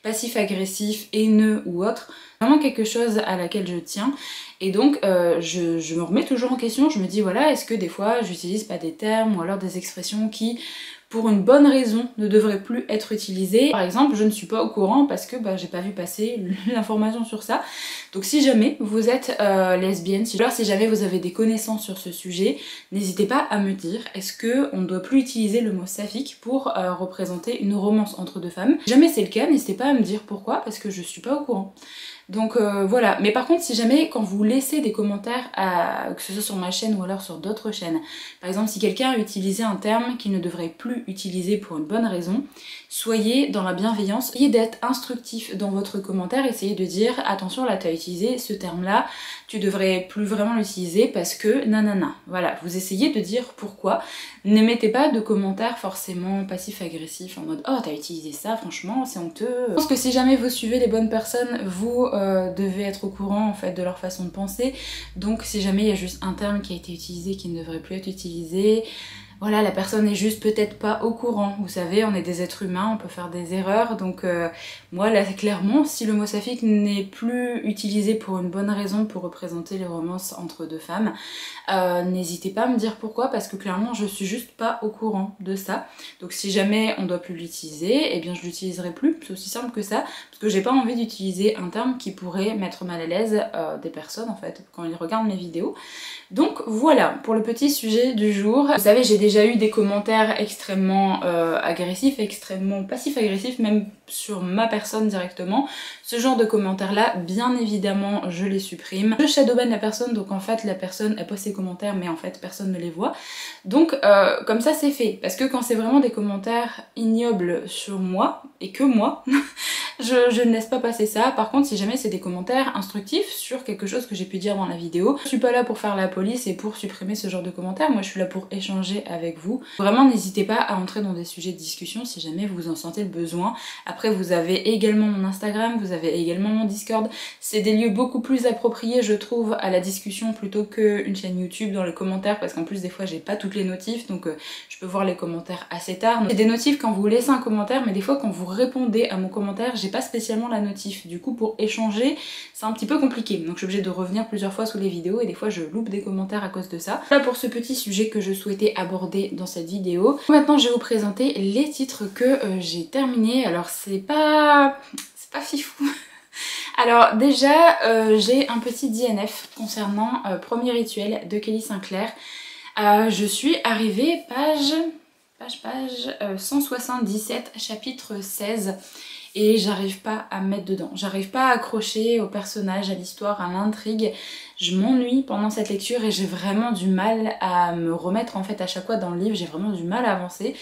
passif-agressif, haineux ou autre, vraiment quelque chose à laquelle je tiens. Et donc je me remets toujours en question, je me dis voilà, est-ce que des fois j'utilise pas des termes ou alors des expressions qui pour une bonne raison ne devraient plus être utilisées. Par exemple, je ne suis pas au courant parce que j'ai pas vu passer l'information sur ça. Donc si jamais vous êtes lesbienne, si jamais vous avez des connaissances sur ce sujet, n'hésitez pas à me dire, est-ce que on ne doit plus utiliser le mot saphique pour représenter une romance entre deux femmes. Si jamais c'est le cas, n'hésitez pas à me dire pourquoi, parce que je suis pas au courant. Donc voilà, mais par contre si jamais quand vous laissez des commentaires, que ce soit sur ma chaîne ou alors sur d'autres chaînes, par exemple si quelqu'un a utilisé un terme qu'il ne devrait plus utiliser pour une bonne raison, soyez dans la bienveillance, essayez d'être instructif dans votre commentaire, essayez de dire attention là tu as utilisé ce terme là, tu devrais plus vraiment l'utiliser parce que nanana. Voilà, vous essayez de dire pourquoi. Ne mettez pas de commentaires forcément passifs-agressifs en mode oh t'as utilisé ça, franchement c'est honteux. Je pense que si jamais vous suivez les bonnes personnes, vous devez être au courant en fait de leur façon de penser. Donc si jamais il y a juste un terme qui a été utilisé qui ne devrait plus être utilisé, voilà, la personne est juste peut-être pas au courant. Vous savez, on est des êtres humains, on peut faire des erreurs. Donc moi là clairement, si le mot saphique n'est plus utilisé pour une bonne raison pour représenter les romances entre deux femmes, n'hésitez pas à me dire pourquoi, parce que clairement je suis juste pas au courant de ça. Donc si jamais on doit plus l'utiliser, eh bien je l'utiliserai plus, c'est aussi simple que ça, parce que j'ai pas envie d'utiliser un terme qui pourrait mettre mal à l'aise des personnes en fait quand ils regardent mes vidéos. Donc voilà pour le petit sujet du jour. Vous savez, j'ai déjà eu des commentaires extrêmement agressifs, extrêmement passifs-agressifs, même sur ma personne directement. Ce genre de commentaires là, bien évidemment je les supprime. Je shadowban la personne, donc en fait la personne elle poste ses commentaires mais en fait personne ne les voit. Donc comme ça c'est fait, parce que quand c'est vraiment des commentaires ignobles sur moi, et que moi, je ne laisse pas passer ça. Par contre si jamais c'est des commentaires instructifs sur quelque chose que j'ai pu dire dans la vidéo, je suis pas là pour faire la police et pour supprimer ce genre de commentaires, moi je suis là pour échanger avec vous. Vraiment n'hésitez pas à entrer dans des sujets de discussion si jamais vous en sentez le besoin. Après vous avez également mon Instagram, vous avez également mon Discord, c'est des lieux beaucoup plus appropriés je trouve à la discussion plutôt qu'une chaîne YouTube dans les commentaires, parce qu'en plus des fois j'ai pas toutes les notifs, donc je peux voir les commentaires assez tard. J'ai des notifs quand vous laissez un commentaire, mais des fois quand vous répondez à mon commentaire, j'ai pas spécialement la notif. Du coup pour échanger c'est un petit peu compliqué, donc je suis obligée de revenir plusieurs fois sous les vidéos et des fois je loupe des commentaires à cause de ça. Voilà pour ce petit sujet que je souhaitais aborder dans cette vidéo. Maintenant je vais vous présenter les titres que j'ai terminés. Alors c'est pas fifou. Alors déjà j'ai un petit DNF concernant Premier Rituel de Kelly Sinclair. Je suis arrivée page 177 chapitre 16 et j'arrive pas à me mettre dedans. J'arrive pas à accrocher au personnage, à l'histoire, à l'intrigue. Je m'ennuie pendant cette lecture et j'ai vraiment du mal à me remettre en fait à chaque fois dans le livre, j'ai vraiment du mal à avancer.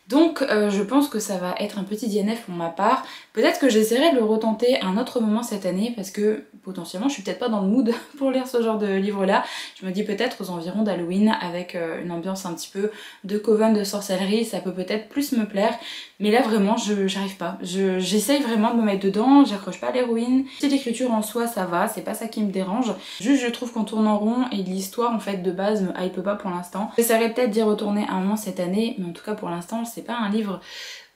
Donc je pense que ça va être un petit DNF pour ma part. Peut-être que j'essaierai de le retenter à un autre moment cette année parce que potentiellement je suis peut-être pas dans le mood pour lire ce genre de livre là. Je me dis peut-être aux environs d'Halloween avec une ambiance un petit peu de coven, de sorcellerie, ça peut peut-être plus me plaire. Mais là vraiment j'arrive pas. J'essaye vraiment de me mettre dedans, j'accroche pas à l'héroïne. L'écriture en soi ça va, c'est pas ça qui me dérange. Juste je trouve qu'on tourne en rond et l'histoire en fait de base me hype pas pour l'instant. J'essaierai peut-être d'y retourner un moment cette année, mais en tout cas pour l'instant c'est pas un livre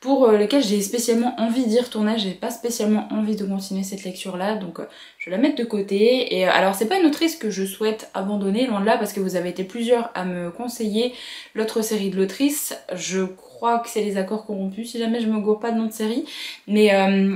pour lequel j'ai spécialement envie d'y retourner, j'ai pas spécialement envie de continuer cette lecture là, donc je vais la mettre de côté. Et alors c'est pas une autrice que je souhaite abandonner, loin de là, parce que vous avez été plusieurs à me conseiller l'autre série de l'autrice. Je crois que c'est Les Accords Corrompus, si jamais je me gourre pas de nom de série, mais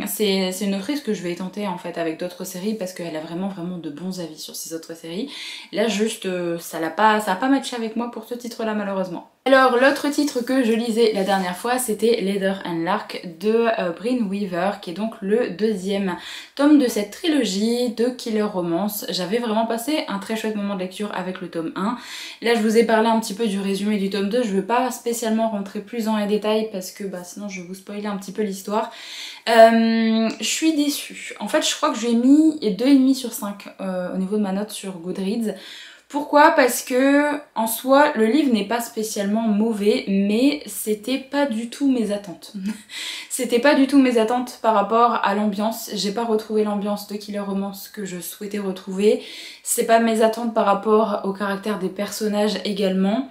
c'est une autrice que je vais tenter en fait avec d'autres séries parce qu'elle a vraiment de bons avis sur ces autres séries. Là juste ça a pas matché avec moi pour ce titre là malheureusement. Alors l'autre titre que je lisais la dernière fois c'était Leather and Lark de Brynne Weaver, qui est donc le deuxième tome de cette trilogie de killer romance. J'avais vraiment passé un très chouette moment de lecture avec le tome 1. Là je vous ai parlé un petit peu du résumé du tome 2, je veux pas spécialement rentrer plus dans les détails parce que sinon je vais vous spoiler un petit peu l'histoire. Je suis déçue. En fait je crois que j'ai mis 2,5 sur 5 au niveau de ma note sur Goodreads. Pourquoi? Parce que en soi le livre n'est pas spécialement mauvais, mais c'était pas du tout mes attentes. C'était pas du tout mes attentes par rapport à l'ambiance. J'ai pas retrouvé l'ambiance de Killer Romance que je souhaitais retrouver. C'est pas mes attentes par rapport au caractère des personnages également.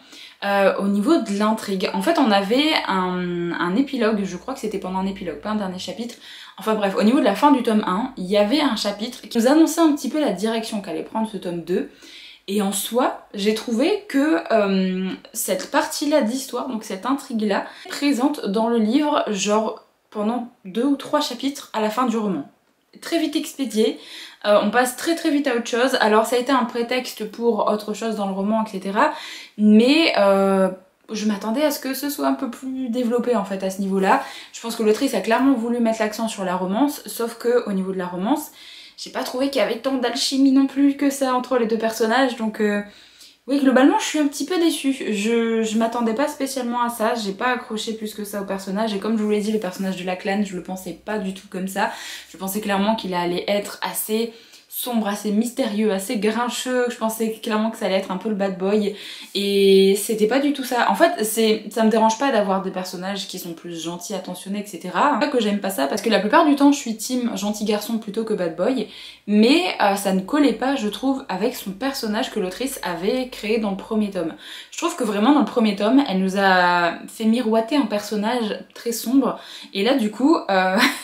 Au niveau de l'intrigue, en fait on avait un épilogue, je crois que c'était pendant un épilogue, pas un dernier chapitre. Enfin bref, au niveau de la fin du tome 1, il y avait un chapitre qui nous annonçait un petit peu la direction qu'allait prendre ce tome 2. Et en soi, j'ai trouvé que cette partie-là d'histoire, donc cette intrigue-là, est présente dans le livre, genre pendant 2 ou 3 chapitres à la fin du roman. Très vite expédié, on passe très vite à autre chose. Alors ça a été un prétexte pour autre chose dans le roman, etc. Mais je m'attendais à ce que ce soit un peu plus développé en fait à ce niveau-là. Je pense que l'autrice a clairement voulu mettre l'accent sur la romance, sauf que au niveau de la romance, j'ai pas trouvé qu'il y avait tant d'alchimie non plus que ça entre les deux personnages, donc oui, globalement je suis un petit peu déçue. Je m'attendais pas spécialement à ça, j'ai pas accroché plus que ça au personnage, et comme je vous l'ai dit, le personnage de Lachlan, je le pensais pas du tout comme ça. Je pensais clairement qu'il allait être assez sombre, assez mystérieux, assez grincheux. Je pensais clairement que ça allait être un peu le bad boy, et c'était pas du tout ça. En fait, ça me dérange pas d'avoir des personnages qui sont plus gentils, attentionnés, etc. Pas que j'aime pas ça, parce que la plupart du temps je suis team gentil garçon plutôt que bad boy, mais ça ne collait pas, je trouve, avec son personnage que l'autrice avait créé dans le premier tome. Je trouve que vraiment dans le premier tome, elle nous a fait miroiter un personnage très sombre, et là du coup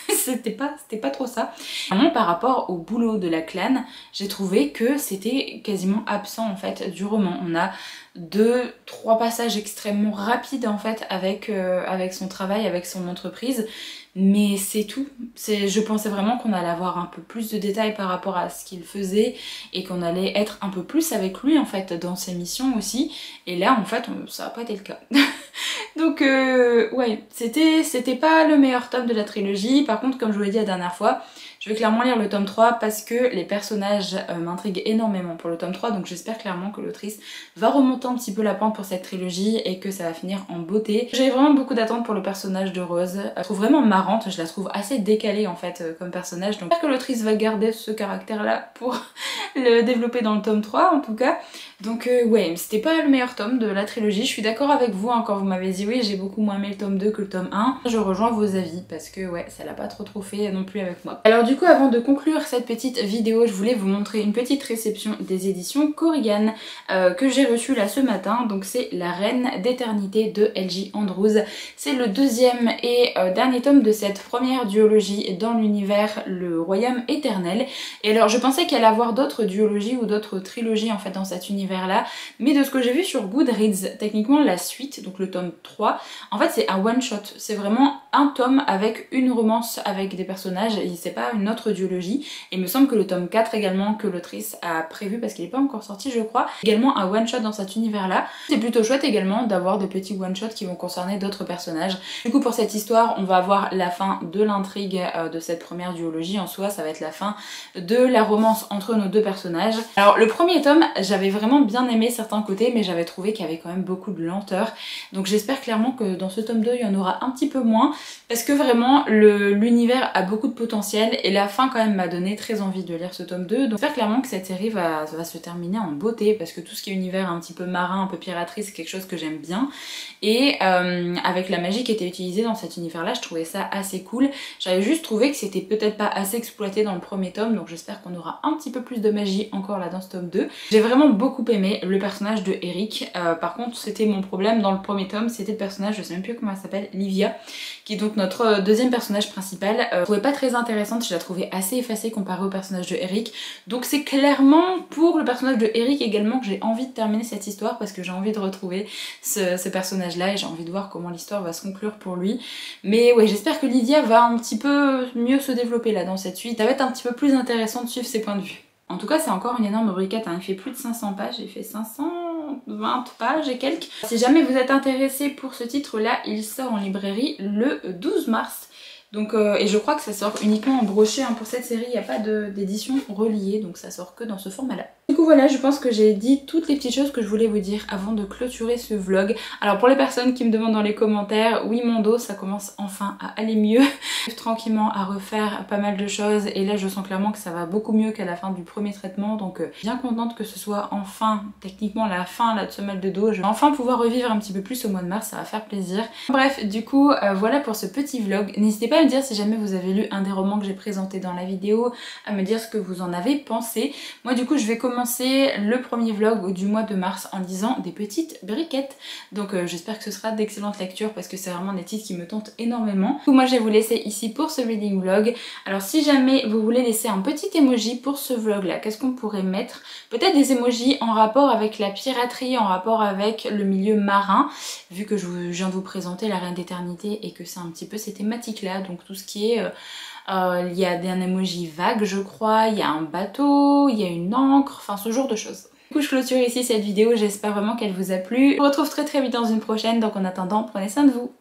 c'était pas trop ça. Vraiment par rapport au boulot de Lachlan, j'ai trouvé que c'était quasiment absent en fait du roman. On a 2-3 passages extrêmement rapides en fait avec son travail, avec son entreprise, mais c'est tout. Je pensais vraiment qu'on allait avoir un peu plus de détails par rapport à ce qu'il faisait, et qu'on allait être un peu plus avec lui en fait dans ses missions aussi, et là en fait ça n'a pas été le cas. Donc ouais, c'était pas le meilleur tome de la trilogie. Par contre, comme je vous l'ai dit la dernière fois, je vais clairement lire le tome 3 parce que les personnages m'intriguent énormément pour le tome 3, donc j'espère clairement que l'autrice va remonter un petit peu la pente pour cette trilogie et que ça va finir en beauté. J'ai vraiment beaucoup d'attentes pour le personnage de Rose. Je la trouve vraiment marrante, je la trouve assez décalée en fait comme personnage, donc j'espère que l'autrice va garder ce caractère là pour le développer dans le tome 3 en tout cas. Donc ouais, c'était pas le meilleur tome de la trilogie, je suis d'accord avec vous hein, quand vous m'avez dit oui j'ai beaucoup moins aimé le tome 2 que le tome 1. Je rejoins vos avis parce que ouais, ça l'a pas trop fait non plus avec moi. Alors du coup, avant de conclure cette petite vidéo, je voulais vous montrer une petite réception des éditions Korrigan que j'ai reçue là ce matin. Donc c'est La Reine d'Éternité de L.J. Andrews. C'est le deuxième et dernier tome de cette première duologie dans l'univers Le Royaume Éternel. Et alors je pensais qu'il allait avoir d'autres duologies ou d'autres trilogies en fait dans cet univers là, mais de ce que j'ai vu sur Goodreads, techniquement la suite, donc le tome 3, en fait c'est un one shot, c'est vraiment un tome avec une romance avec des personnages, et c'est pas une autre duologie. Et il me semble que le tome 4 également que l'autrice a prévu, parce qu'il n'est pas encore sorti je crois, également un one shot dans cet univers là. C'est plutôt chouette également d'avoir des petits one shots qui vont concerner d'autres personnages. Du coup pour cette histoire on va avoir la fin de l'intrigue de cette première duologie. En soi ça va être la fin de la romance entre nos deux personnages. Alors le premier tome j'avais vraiment bien aimé certains côtés, mais j'avais trouvé qu'il y avait quand même beaucoup de lenteur, donc j'espère clairement que dans ce tome 2 il y en aura un petit peu moins, parce que vraiment l'univers a beaucoup de potentiel, et la fin quand même m'a donné très envie de lire ce tome 2, donc j'espère clairement que cette série va se terminer en beauté, parce que tout ce qui est univers un petit peu marin, un peu piraterie, c'est quelque chose que j'aime bien, et avec la magie qui était utilisée dans cet univers là, je trouvais ça assez cool. J'avais juste trouvé que c'était peut-être pas assez exploité dans le premier tome, donc j'espère qu'on aura un petit peu plus de magie encore là dans ce tome 2. J'ai vraiment beaucoup aimé le personnage de Eric, par contre c'était mon problème dans le premier tome, c'était le personnage, je sais même plus comment elle s'appelle, Livia, qui est donc notre deuxième personnage principal. Je trouvais pas très intéressante, je la trouvais assez effacée comparée au personnage de Eric, donc c'est clairement pour le personnage de Eric également que j'ai envie de terminer cette histoire, parce que j'ai envie de retrouver ce personnage là et j'ai envie de voir comment l'histoire va se conclure pour lui. Mais ouais, j'espère que Lydia va un petit peu mieux se développer là dans cette suite, ça va être un petit peu plus intéressant de suivre ses points de vue. En tout cas c'est encore une énorme briquette, hein. Il fait plus de 500 pages, il fait 520 pages et quelques. Si jamais vous êtes intéressé pour ce titre là, il sort en librairie le 12 mars. Donc, et je crois que ça sort uniquement en brochet hein. Pour cette série il n'y a pas d'édition reliée, donc ça sort que dans ce format là. Du coup coup voilà, je pense que j'ai dit toutes les petites choses que je voulais vous dire avant de clôturer ce vlog. Alors pour les personnes qui me demandent dans les commentaires, oui mon dos ça commence enfin à aller mieux. J'arrive tranquillement à refaire pas mal de choses et là je sens clairement que ça va beaucoup mieux qu'à la fin du premier traitement, donc bien contente que ce soit enfin techniquement la fin là, de ce mal de dos. Je vais enfin pouvoir revivre un petit peu plus au mois de mars, ça va faire plaisir. Bref, du coup voilà pour ce petit vlog. N'hésitez pas à me dire si jamais vous avez lu un des romans que j'ai présenté dans la vidéo, à me dire ce que vous en avez pensé. Moi du coup je vais commencer le premier vlog du mois de mars en lisant des petites briquettes, donc j'espère que ce sera d'excellentes lectures parce que c'est vraiment des titres qui me tentent énormément. Du coup moi je vais vous laisser ici pour ce reading vlog. Alors si jamais vous voulez laisser un petit emoji pour ce vlog là, qu'est-ce qu'on pourrait mettre? Peut-être des emojis en rapport avec la piraterie, en rapport avec le milieu marin, vu que je viens de vous présenter La Reine d'Éternité et que c'est un petit peu ces thématiques là, donc tout ce qui est il y a un emoji vague je crois, il y a un bateau, il y a une encre, enfin ce genre de choses. Du coup je clôture ici cette vidéo, j'espère vraiment qu'elle vous a plu. Je vous retrouve très vite dans une prochaine, donc en attendant prenez soin de vous.